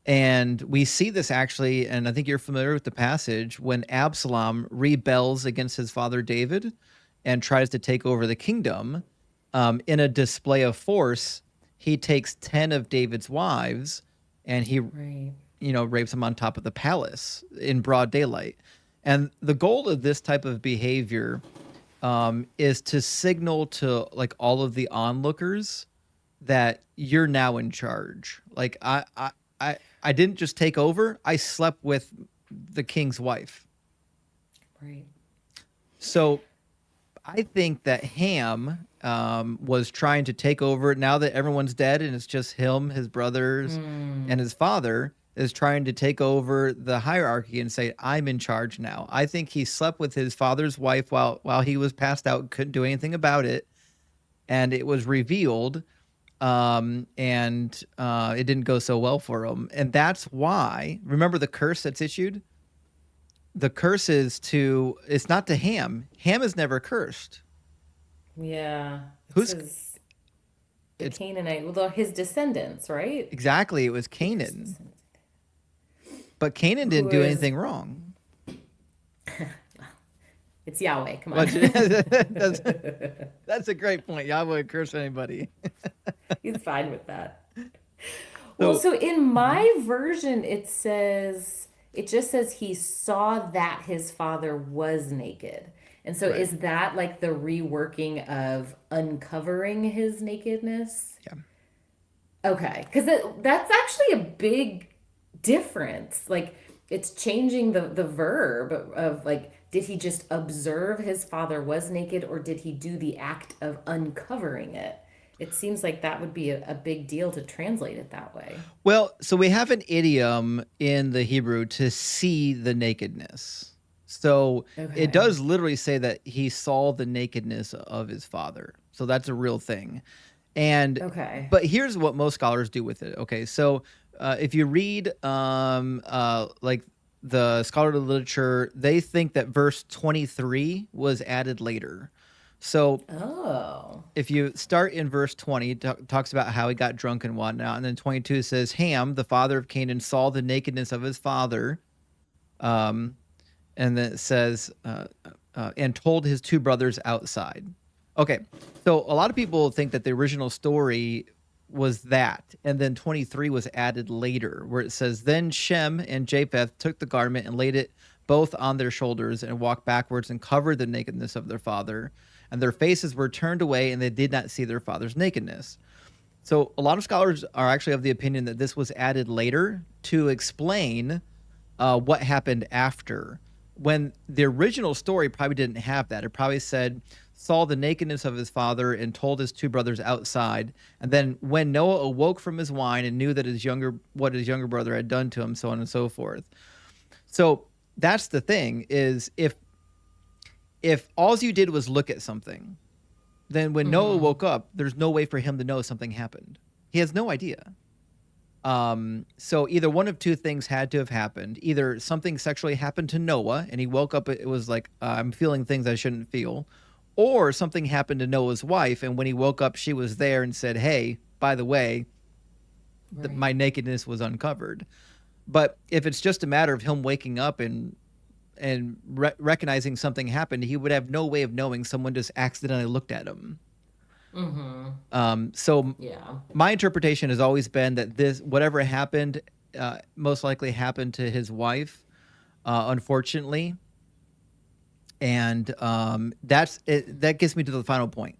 And we see this actually, and I think you're familiar with the passage, when Absalom rebels against his father David and tries to take over the kingdom. In a display of force, he takes 10 of David's wives and he Right. rapes them on top of the palace in broad daylight. And the goal of this type of behavior is to signal to like all of the onlookers that you're now in charge. Like I didn't just take over. I slept with the king's wife. Right. So I think that Ham was trying to take over now that everyone's dead and it's just him, his brothers, and his father is trying to take over the hierarchy and say, I'm in charge now. I think he slept with his father's wife while he was passed out, couldn't do anything about it. And it was revealed, and it didn't go so well for him. And that's why, remember the curse that's issued? The curse is it's not to Ham. Ham is never cursed. Yeah. It Who's says the it's Canaanite, well, his descendants, right? exactly, it was The first Canaan. descendants. But Canaan Who didn't do is, anything wrong. it's Yahweh. Come But on. that's a great point. Yahweh would curse anybody. He's fine with that. Well, So so in mhm. my version, it just says he saw that his father was naked. And so Right. is that like the reworking of uncovering his nakedness? Yeah. Okay, because that's actually a big difference. Like it's changing the verb of like, did he just observe his father was naked or did he do the act of uncovering it? It seems like that would be a big deal to translate it that way. Well, so we have an idiom in the Hebrew to see the nakedness. So it Okay. does literally say that he saw the nakedness of his father. So that's a real thing. And Okay. but here's what most scholars do with it. Okay, so if you read like the scholarly literature, they think that verse 23 was added later. So Oh. if you start in verse 20, it talks about how he got drunk and whatnot, and then 22 says, Ham, the father of Canaan, saw the nakedness of his father, um, and then it says, and told his two brothers outside. Okay, so a lot of people think that the original story was that, and then 23 was added later, where it says, then Shem and Japheth took the garment and laid it both on their shoulders and walked backwards and covered the nakedness of their father, and their faces were turned away and they did not see their father's nakedness. So a lot of scholars are actually of the opinion that this was added later to explain what happened after. When the original story probably didn't have that. It probably said, saw the nakedness of his father and told his two brothers outside. And then when Noah awoke from his wine and knew that what his younger brother had done to him, so on and so forth. So that's the thing is if all you did was look at something, then when Noah woke up, there's no way for him to know something happened. He has no idea. So either one of two things had to have happened. Either something sexually happened to Noah and he woke up, it was like, I'm feeling things I shouldn't feel. Or something happened to Noah's wife. And when he woke up, she was there and said, hey, by the way, my Right. nakedness was uncovered. But if it's just a matter of him waking up and recognizing something happened, he would have no way of knowing someone just accidentally looked at him. So Yeah. my interpretation has always been that this whatever happened most likely happened to his wife, unfortunately, and that's it. That gets me to the final point.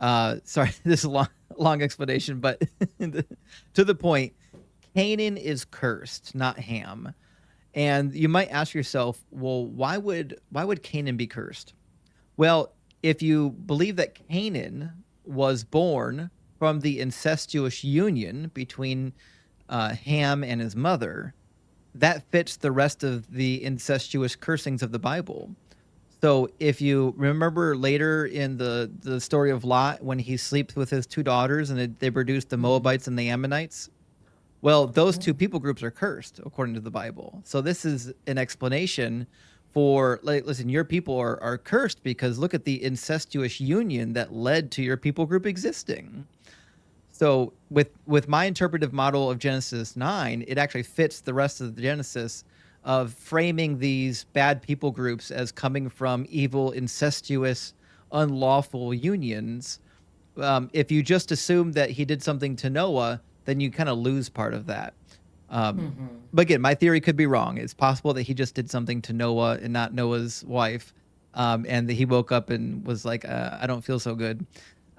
Sorry, this is a long explanation, but to the point, Canaan is cursed, not Ham. And you might ask yourself, well, why would Canaan be cursed? Well, if you believe that Canaan was born from the incestuous union between Ham and his mother, that fits the rest of the incestuous cursings of the Bible. So if you remember later in the story of Lot, when he sleeps with his two daughters and they produce the Mhm. Moabites and the Ammonites, well, those Oh. two people groups are cursed according to the Bible. So this is an explanation for, like, listen, your people are cursed because look at the incestuous union that led to your people group existing. So with my interpretive model of Genesis 9, it actually fits the rest of the Genesis of framing these bad people groups as coming from evil, incestuous, unlawful unions. If you just assume that he did something to Noah, then you kind of lose part of that. Um, Mhm. but again, my theory could be wrong. It's possible that he just did something to Noah and not Noah's wife, and that he woke up and was like, "I don't feel so good."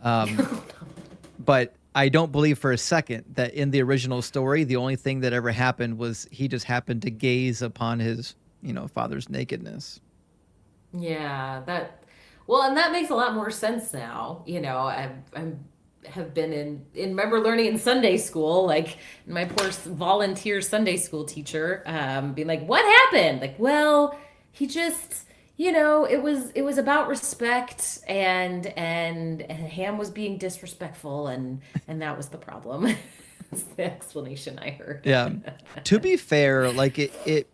Um, but I don't believe for a second that in the original story, the only thing that ever happened was he just happened to gaze upon his, father's nakedness. Yeah, well, and that makes a lot more sense now. Have been remember learning in Sunday school, like my poor volunteer Sunday school teacher, being like, "What happened?" Like, well, he just, it was about respect, and Ham was being disrespectful, and that was the problem. That's the explanation I heard. Yeah. To be fair, like it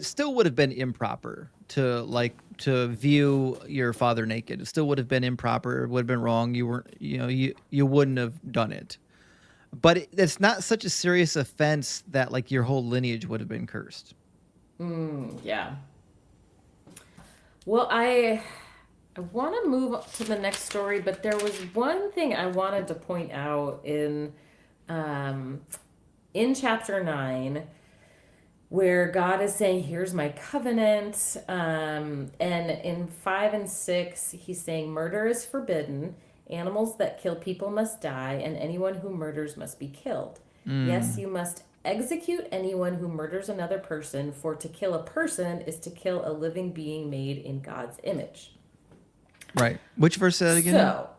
still would have been improper to view your father naked. It still would have been improper. It would have been wrong. You weren't, you wouldn't have done it. But it's not such a serious offense that like your whole lineage would have been cursed. Yeah. Well, I want to move to the next story, but there was one thing I wanted to point out um, in chapter 9 where God is saying, "Here's my covenant." And in 5 and 6, he's saying, "Murder is forbidden. Animals that kill people must die, and anyone who murders must be killed. Yes, Mm, you must execute anyone who murders another person, for to kill a person is to kill a living being made in God's image." right. Which verse is that again? So,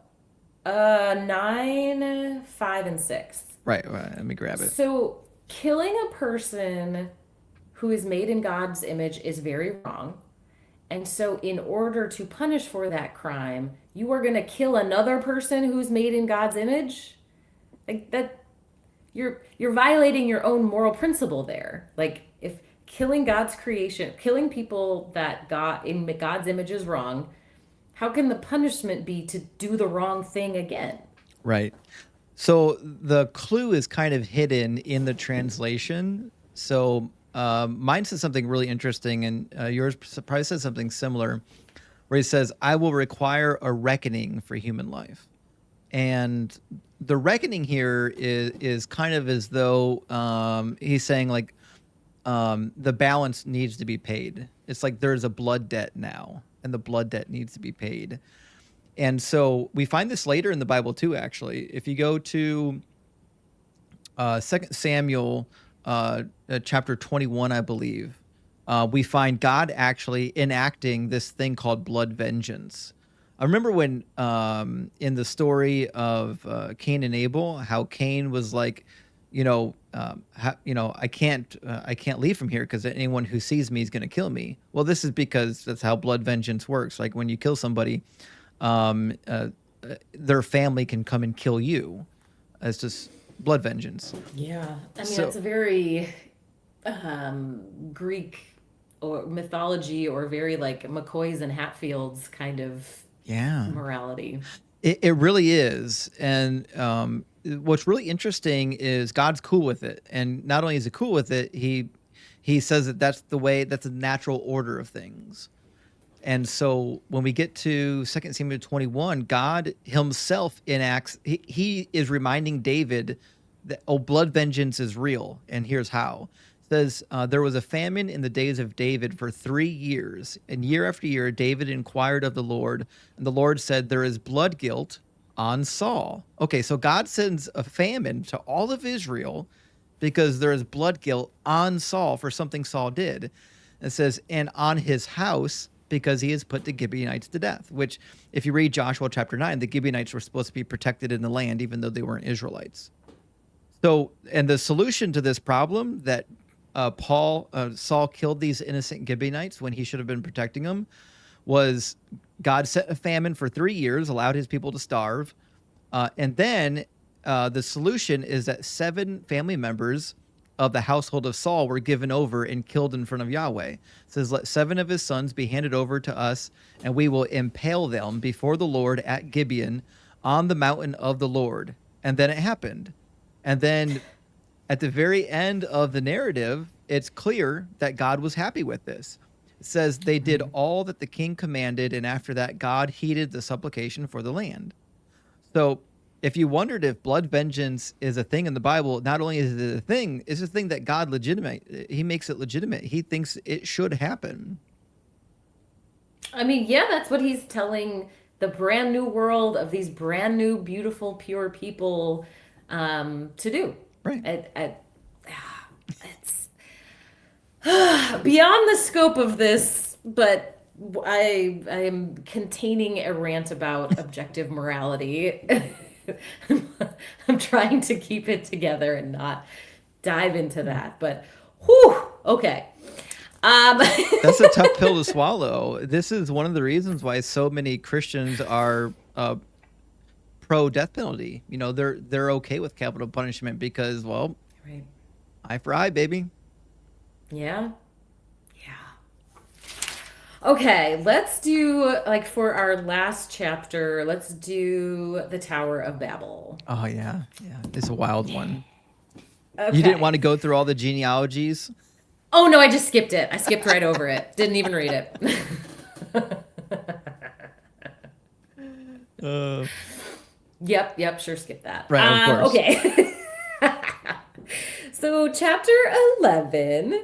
9, 5, and 6. Right. Let me grab it. So, killing a person who is made in God's image is very wrong. And so, in order to punish for that crime, you are going to kill another person who's made in God's image? Like that, you're violating your own moral principle there. Like, if killing God's creation, killing people that God in God's image is wrong, how can the punishment be to do the wrong thing again? Right. So the clue is kind of hidden in the translation. So mine says something really interesting, and yours probably says something similar, where he says, "I will require a reckoning for human life." And the reckoning here is kind of as though he's saying like the balance needs to be paid. It's like there's a blood debt now, and the blood debt needs to be paid. And so we find this later in the Bible too. Actually, if you go to 2 Samuel chapter 21, I believe, we find God actually enacting this thing called blood vengeance. I remember when in the story of Cain and Abel, how Cain was like, I can't leave from here because anyone who sees me is going to kill me. Well, this is because that's how blood vengeance works. Like when you kill somebody, um, uh, their family can come and kill you. It's just blood vengeance. Yeah, I mean, So it's a very Greek or mythology, or very like McCoys and Hatfields kind of yeah, morality. it really is. And what's really interesting is God's cool with it. And not only is he cool with it, he says that that's the way, that's the natural order of things. And so when we get to 2 Samuel 21, God himself enacts, he is reminding David that, oh, blood vengeance is real. And here's how. It says, there was a famine in the days of David for 3 years. And year after year, David inquired of the Lord. And the Lord said, there is blood guilt on Saul. Okay, so God sends a famine to all of Israel. because there is blood guilt on Saul for something Saul did. It says, and on his house, because he has put the Gibeonites to death, which if you read Joshua chapter 9, the Gibeonites were supposed to be protected in the land, even though they weren't Israelites. So, and the solution to this problem that Saul killed these innocent Gibeonites when he should have been protecting them was God set a famine for 3 years, allowed his people to starve. And then the solution is that 7 family members of the household of Saul were given over and killed in front of Yahweh. It says, let 7 of his sons be handed over to us, and we will impale them before the Lord at Gibeon on the mountain of the Lord. And then it happened. And then at the very end of the narrative, it's clear that God was happy with this. It says they did all that the king commanded, and after that, God heeded the supplication for the land. So if you wondered if blood vengeance is a thing in the Bible, not only is it a thing, it's a thing that God he makes it legitimate. He thinks it should happen. I mean, yeah, that's what he's telling the brand new world of these brand new, beautiful, pure people to do. Right. It's beyond the scope of this, but I am containing a rant about objective morality. I'm trying to keep it together and not dive into that. But whew, okay. That's a tough pill to swallow. This is one of the reasons why so many Christians are pro death penalty. You know, they're okay with capital punishment because, well, right. Eye for eye, baby. Yeah. Okay, let's do, like, for our last chapter, let's do the Tower of Babel. Oh, yeah. Yeah. It's a wild one. Okay. You didn't want to go through all the genealogies? Oh, no, I just skipped it. I skipped right over it. Didn't even read it. Yep, sure skipped that. Right, of course. Okay. So, chapter 11,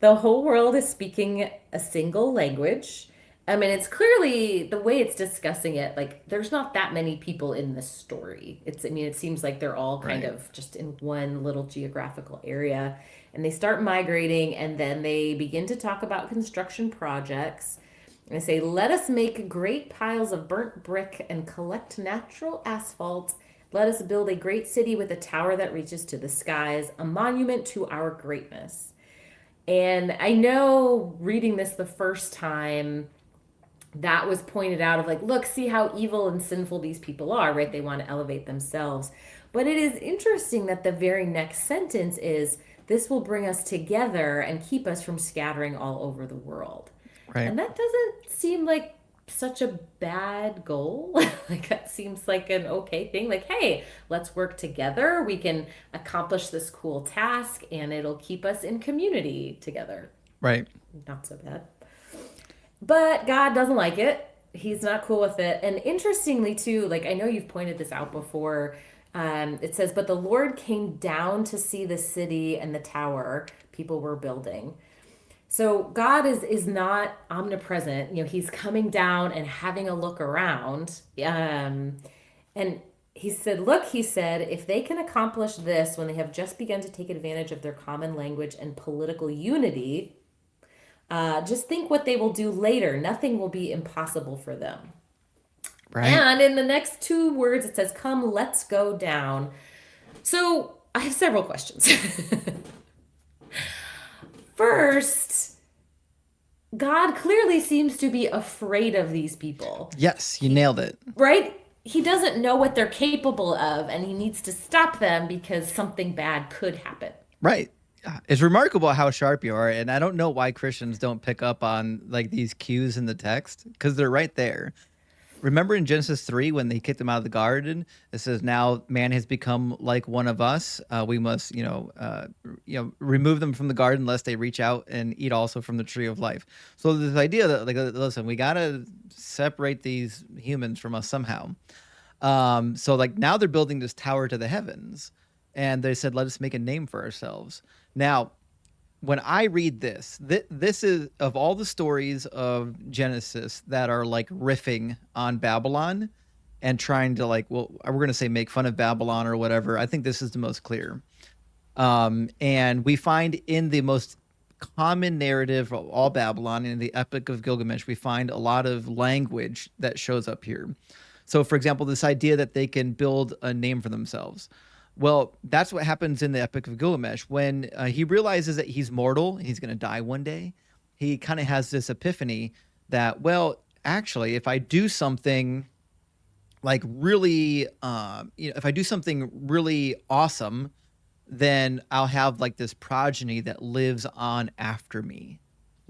the whole world is speaking a single language. I mean, it's clearly the way it's discussing it, like, there's not that many people in this story. It seems like they're all kind of just in one little geographical area. And they start migrating, and then they begin to talk about construction projects. And they say, let us make great piles of burnt brick and collect natural asphalt. Let us build a great city with a tower that reaches to the skies, a monument to our greatness. And I know reading this the first time, that was pointed out of like, look, see how evil and sinful these people are, right? They want to elevate themselves. But it is interesting that the very next sentence is, this will bring us together and keep us from scattering all over the world. Right. And that doesn't seem like such a bad goal. Like, that seems like an okay thing. Like, hey, let's work together. We can accomplish this cool task and it'll keep us in community together. Right. Not so bad. But God doesn't like it. He's not cool with it. And interestingly, too, like, I know you've pointed this out before. It says, but the Lord came down to see the city and the tower people were building. So God is not omnipresent. You know, he's coming down and having a look around. And he said, look, he said, if they can accomplish this when they have just begun to take advantage of their common language and political unity, just think what they will do later. Nothing will be impossible for them. Right. And in the next 2 words, it says, come, let's go down. So I have several questions. First, God clearly seems to be afraid of these people. Yes, you nailed it. Right? He doesn't know what they're capable of, and he needs to stop them because something bad could happen. Right. It's remarkable how sharp you are, and I don't know why Christians don't pick up on like these cues in the text, because they're right there. Remember in Genesis 3 when they kicked them out of the garden, it says, now man has become like one of us. We must, remove them from the garden lest they reach out and eat also from the tree of life. So this idea that, like, listen, we got to separate these humans from us somehow. So like now they're building this tower to the heavens, and they said, let us make a name for ourselves. Now, when I read this, this is, of all the stories of Genesis that are like riffing on Babylon and trying to like, well, we're going to say make fun of Babylon or whatever, I think this is the most clear. And we find in the most common narrative of all Babylon, in the Epic of Gilgamesh, we find a lot of language that shows up here. So, for example, this idea that they can build a name for themselves. Well, that's what happens in the Epic of Gilgamesh. When he realizes that he's mortal, he's going to die one day, he kind of has this epiphany that, well, actually, if I do something like really, if I do something really awesome, then I'll have like this progeny that lives on after me.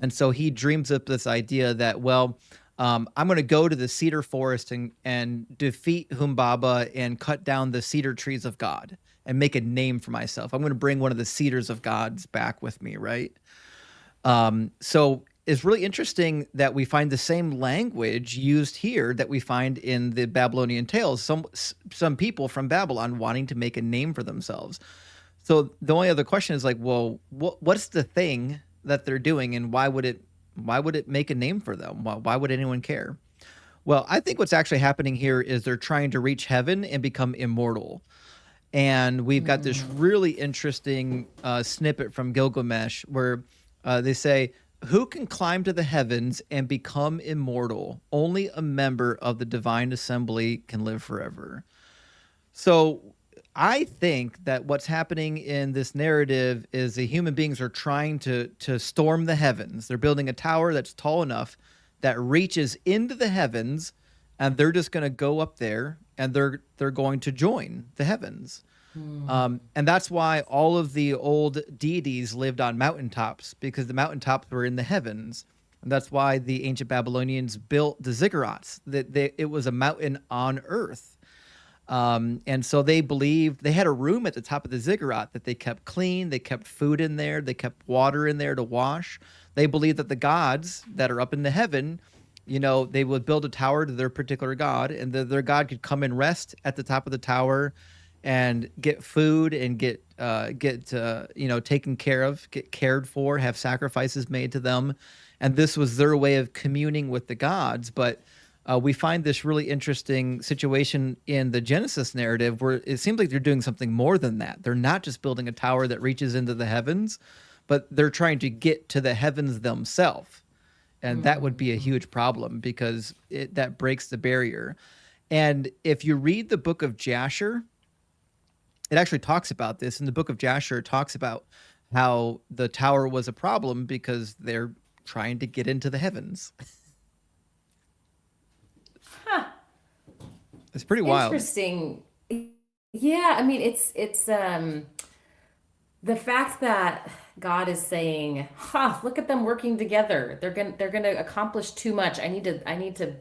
And so he dreams up this idea that, well, I'm going to go to the cedar forest and defeat Humbaba and cut down the cedar trees of God and make a name for myself. I'm going to bring one of the cedars of God's back with me, right? So it's really interesting that we find the same language used here that we find in the Babylonian tales. Some people from Babylon wanting to make a name for themselves. So the only other question is like, well, what's the thing that they're doing, and why would it make a name for them? Why would anyone care? Well, I think what's actually happening here is they're trying to reach heaven and become immortal. And we've got this really interesting snippet from Gilgamesh where they say, "Who can climb to the heavens and become immortal? Only a member of the divine assembly can live forever." So I think that what's happening in this narrative is the human beings are trying to storm the heavens. They're building a tower that's tall enough that reaches into the heavens, and they're just going to go up there and they're going to join the heavens. And that's why all of the old deities lived on mountaintops, because the mountaintops were in the heavens. And that's why the ancient Babylonians built the ziggurats. It was a mountain on earth. And so they believed they had a room at the top of the ziggurat that they kept clean. They kept food in there. They kept water in there to wash. They believed that the gods that are up in the heaven, they would build a tower to their particular god, and their god could come and rest at the top of the tower and get food and get taken care of, get cared for, have sacrifices made to them. And this was their way of communing with the gods. But we find this really interesting situation in the Genesis narrative where it seems like they're doing something more than that. They're not just building a tower that reaches into the heavens, but they're trying to get to the heavens themselves. And that would be a huge problem because that breaks the barrier. And if you read the book of Jasher, it actually talks about this. In the book of Jasher, it talks about how the tower was a problem because they're trying to get into the heavens. Huh. It's pretty wild. Interesting. Yeah, I mean it's the fact that God is saying, "Ha, look at them working together. They're gonna accomplish too much. I need to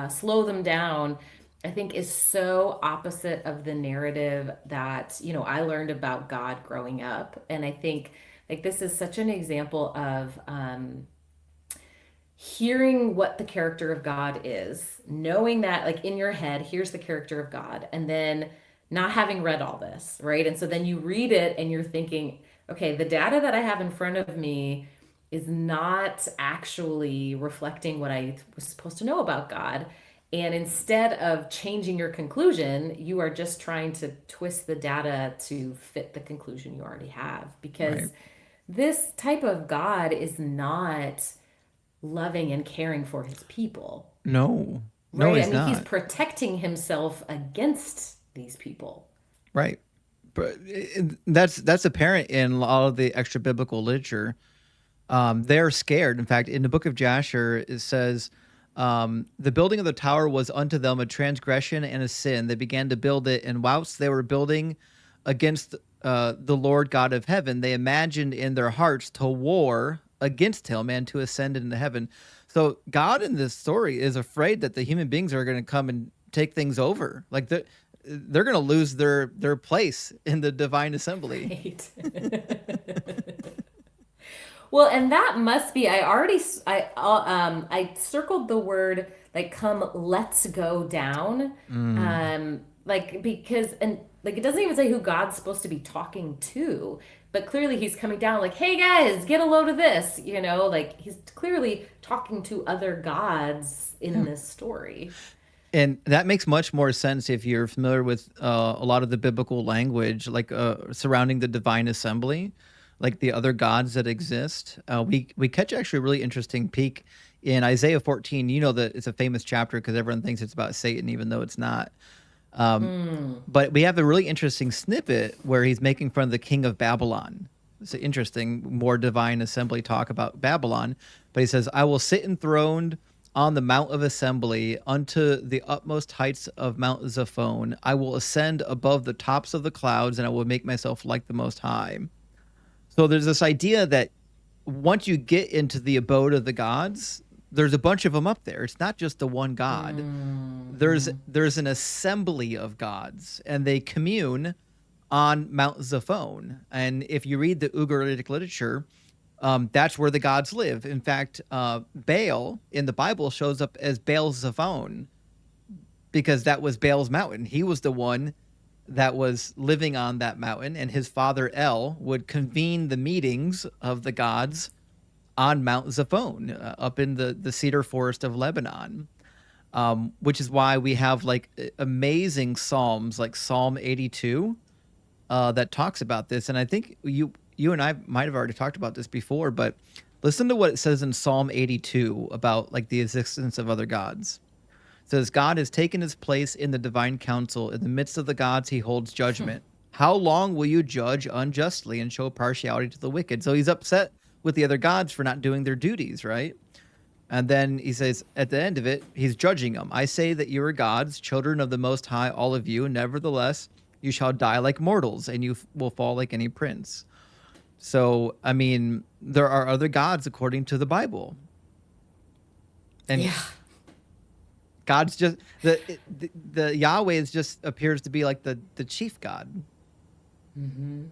slow them down." I think is so opposite of the narrative that I learned about God growing up, and I think like this is such an example of hearing what the character of God is, knowing that like in your head, here's the character of God, and then not having read all this, right? And so then you read it and you're thinking, okay, the data that I have in front of me is not actually reflecting what I was supposed to know about God. And instead of changing your conclusion, you are just trying to twist the data to fit the conclusion you already have. Right. Because this type of God is not loving and caring for his people, No, no, right? I he's mean, he's not. protecting himself against these people. Right. But that's apparent in all of the extra biblical literature. They're scared. In fact, in the book of Jasher, it says, the building of the tower was unto them a transgression and a sin. They began to build it, and whilst they were building against the Lord God of heaven, they imagined in their hearts to war against him and to ascend into heaven. So God in this story is afraid that the human beings are going to come and take things over. Like they're going to lose their place in the divine assembly. Right. Well, and that must be, I circled the word like come let's go down. Mm. Like because and like it doesn't even say who God's supposed to be talking to, but clearly he's coming down like, "Hey guys, get a load of this." Like he's clearly talking to other gods in Yeah. this story. And that makes much more sense if you're familiar with a lot of the biblical language, like surrounding the divine assembly, like the other gods that exist. We catch actually a really interesting peek in Isaiah 14. You know that it's a famous chapter because everyone thinks it's about Satan, even though it's not. Um, Mm. but we have a really interesting snippet where he's making fun of the king of Babylon. It's an interesting, more divine assembly talk about Babylon. But he says, I will sit enthroned on the Mount of Assembly unto the utmost heights of Mount Zaphon. I will ascend above the tops of the clouds, and I will make myself like the Most High. So there's this idea that once you get into the abode of the gods, there's a bunch of them up there. It's not just the one God. There's Mm-hmm. there's an assembly of gods, and they commune on Mount Zaphon. And if you read the Ugaritic literature, that's where the gods live. In fact, Baal in the Bible shows up as Baal Zephon because that was Baal's mountain. He was the one that was living on that mountain, and his father El would convene the meetings of the gods on Mount Zaphon, up in the cedar forest of Lebanon. Which is why we have like amazing psalms like Psalm 82 that talks about this. And I think you and I might have already talked about this before, but listen to what it says in Psalm 82 about like the existence of other gods. It says, God has taken his place in the divine council. In the midst of the gods, he holds judgment. How long will you judge unjustly and show partiality to the wicked? So he's upset with the other gods for not doing their duties, right? And then he says, at the end of it, he's judging them. I say that you are gods, children of the Most High, all of you. Nevertheless, you shall die like mortals, and you will fall like any prince. So, I mean, there are other gods according to the Bible. And Yeah. God's just the Yahweh is just appears to be like the chief God. Mm-hmm.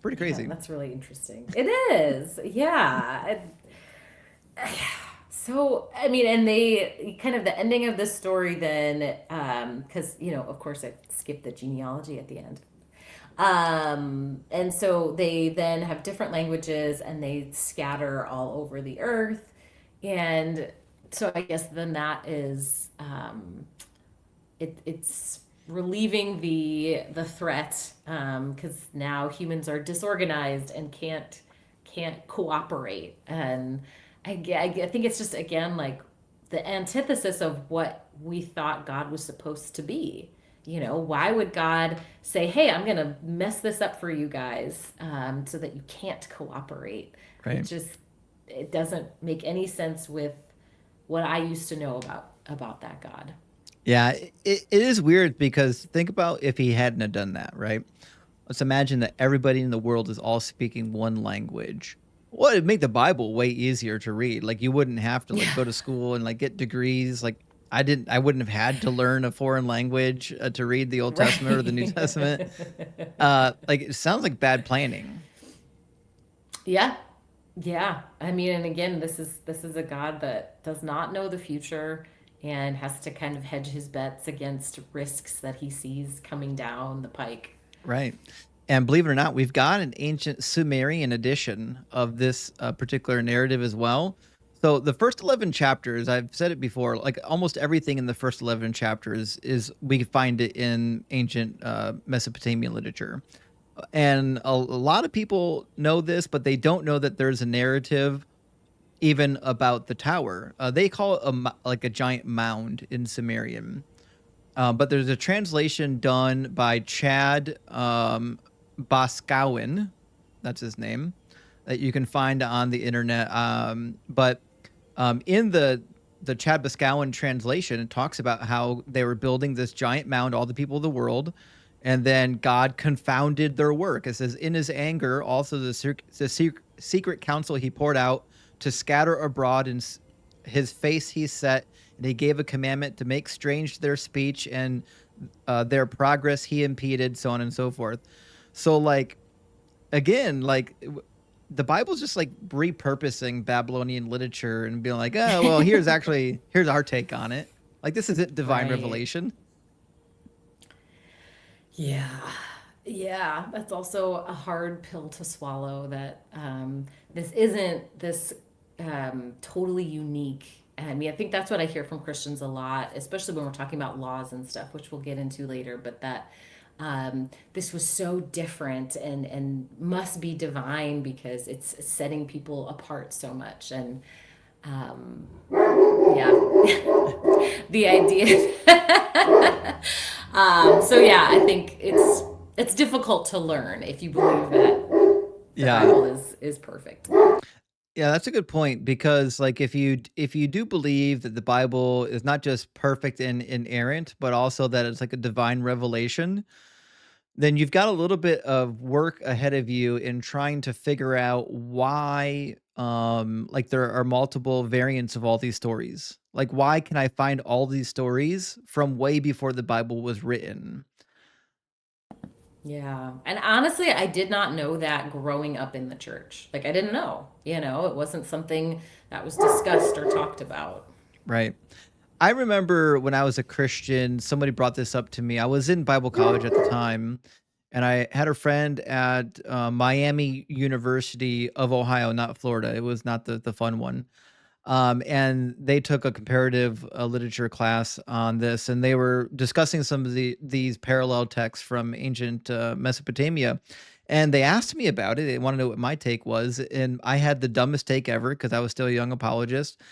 Pretty Yeah, crazy. that's really interesting. It is. Yeah. So, I mean, and they kind of the ending of this story then, because, of course, I skipped the genealogy at the end. And so they then have different languages and they scatter all over the earth. And so I guess then that is, it's relieving the threat, because now humans are disorganized and can't cooperate. And I think it's just again like the antithesis of what we thought God was supposed to be. Why would God say, "Hey, I'm gonna mess this up for you guys, so that you can't cooperate"? It Right. just it doesn't make any sense with what I used to know about that God. Yeah, it is weird because think about if he hadn't have done that, right? Let's imagine that everybody in the world is all speaking one language. Well, it'd make the Bible way easier to read. Like you wouldn't have to like Yeah. go to school and like get degrees. Like I wouldn't have had to learn a foreign language to read the Old Testament or the New Right. Testament. Like it sounds like bad planning. Yeah. Yeah. I mean, and again, this is a God that does not know the future and has to kind of hedge his bets against risks that he sees coming down the pike. Right. And believe it or not, we've got an ancient Sumerian edition of this particular narrative as well. So the first 11 chapters, I've said it before, like almost everything in the first 11 chapters is we find it in ancient Mesopotamian literature. And a lot of people know this, but they don't know that there's a narrative even about the tower. They call it like a giant mound in Sumerian. But there's a translation done by Chad Boscawen, that's his name, that you can find on the internet. But in the Chad Boscawen translation, it talks about how they were building this giant mound, all the people of the world, and then God confounded their work. It says, in his anger, also the secret counsel he poured out to scatter abroad, and his face he set, and he gave a commandment to make strange their speech, and their progress he impeded, so on and so forth. So, like, again, like the Bible's just like repurposing Babylonian literature and being like, oh, well, here's our take on it. Like, this isn't divine Right. revelation. Yeah. Yeah. That's also a hard pill to swallow that this isn't this totally unique I mean, I think that's what I hear from Christians a lot, especially when we're talking about laws and stuff, which we'll get into later. But that this was so different and must be divine because it's setting people apart so much. And yeah, the idea. So yeah, I think it's difficult to learn if you believe that the Yeah. Bible is perfect. Yeah, that's a good point because like if you do believe that the Bible is not just perfect and inerrant, but also that it's like a divine revelation, then you've got a little bit of work ahead of you in trying to figure out why like there are multiple variants of all these stories. Like why can I find all these stories from way before the Bible was written? Yeah. And honestly, I did not know that growing up in the church. Like, I didn't know, it wasn't something that was discussed or talked about. Right. I remember when I was a Christian, somebody brought this up to me. I was in Bible college at the time, and I had a friend at Miami University of Ohio, not Florida. It was not the fun one. And they took a comparative literature class on this, and they were discussing some of these parallel texts from ancient Mesopotamia. And they asked me about it. They want to know what my take was, and I had the dumbest take ever because I was still a young apologist.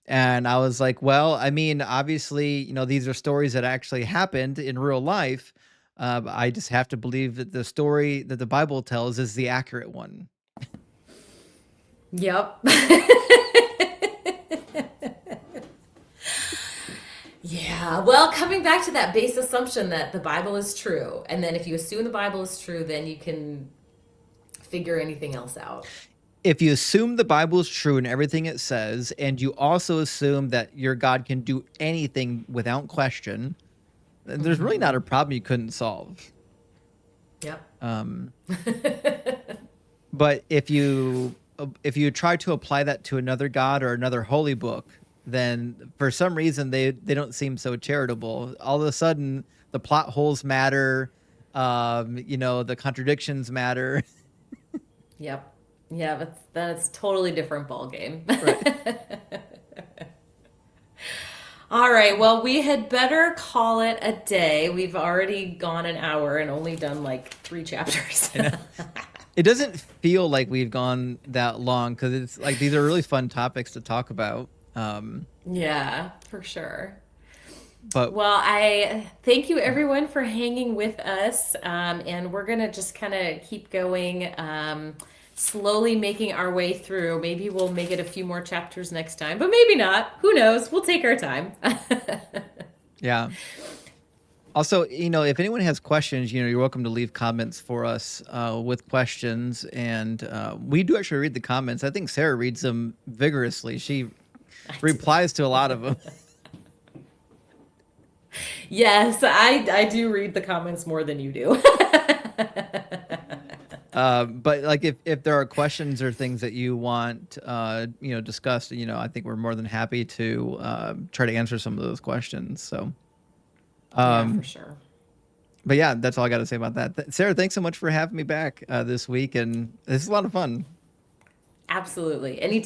And I was like, well, I mean, obviously, these are stories that actually happened in real life. I just have to believe that the story that the Bible tells is the accurate one. Yep. Yeah. Well, coming back to that base assumption that the Bible is true, and then if you assume the Bible is true, then you can figure anything else out. If you assume the Bible is true and everything it says, and you also assume that your God can do anything without question, then there's really not a problem you couldn't solve. Yep. Um, but if you try to apply that to another God or another holy book, then for some reason they don't seem so charitable. All of a sudden, the plot holes matter. The contradictions matter. Yep. Yeah, but that's totally different ball game. Right. All right. Well, we had better call it a day. We've already gone an hour and only done like 3 chapters. It doesn't feel like we've gone that long because it's like these are really fun topics to talk about. Yeah, for sure. But Well, I thank you everyone for hanging with us. And we're going to just kind of keep going, slowly making our way through. Maybe we'll make it a few more chapters next time, but maybe not. Who knows? We'll take our time. yeah. Also, if anyone has questions, you're welcome to leave comments for us with questions. And we do actually read the comments. I think Sarah reads them vigorously. She replies to a lot of them. Yes, I do read the comments more than you do. But like if there are questions or things that you want discussed, I think we're more than happy to try to answer some of those questions. So Yeah, for sure. but yeah, that's all I got to say about that. Sarah, thanks so much for having me back this week, and this is a lot of fun. Absolutely. Anytime.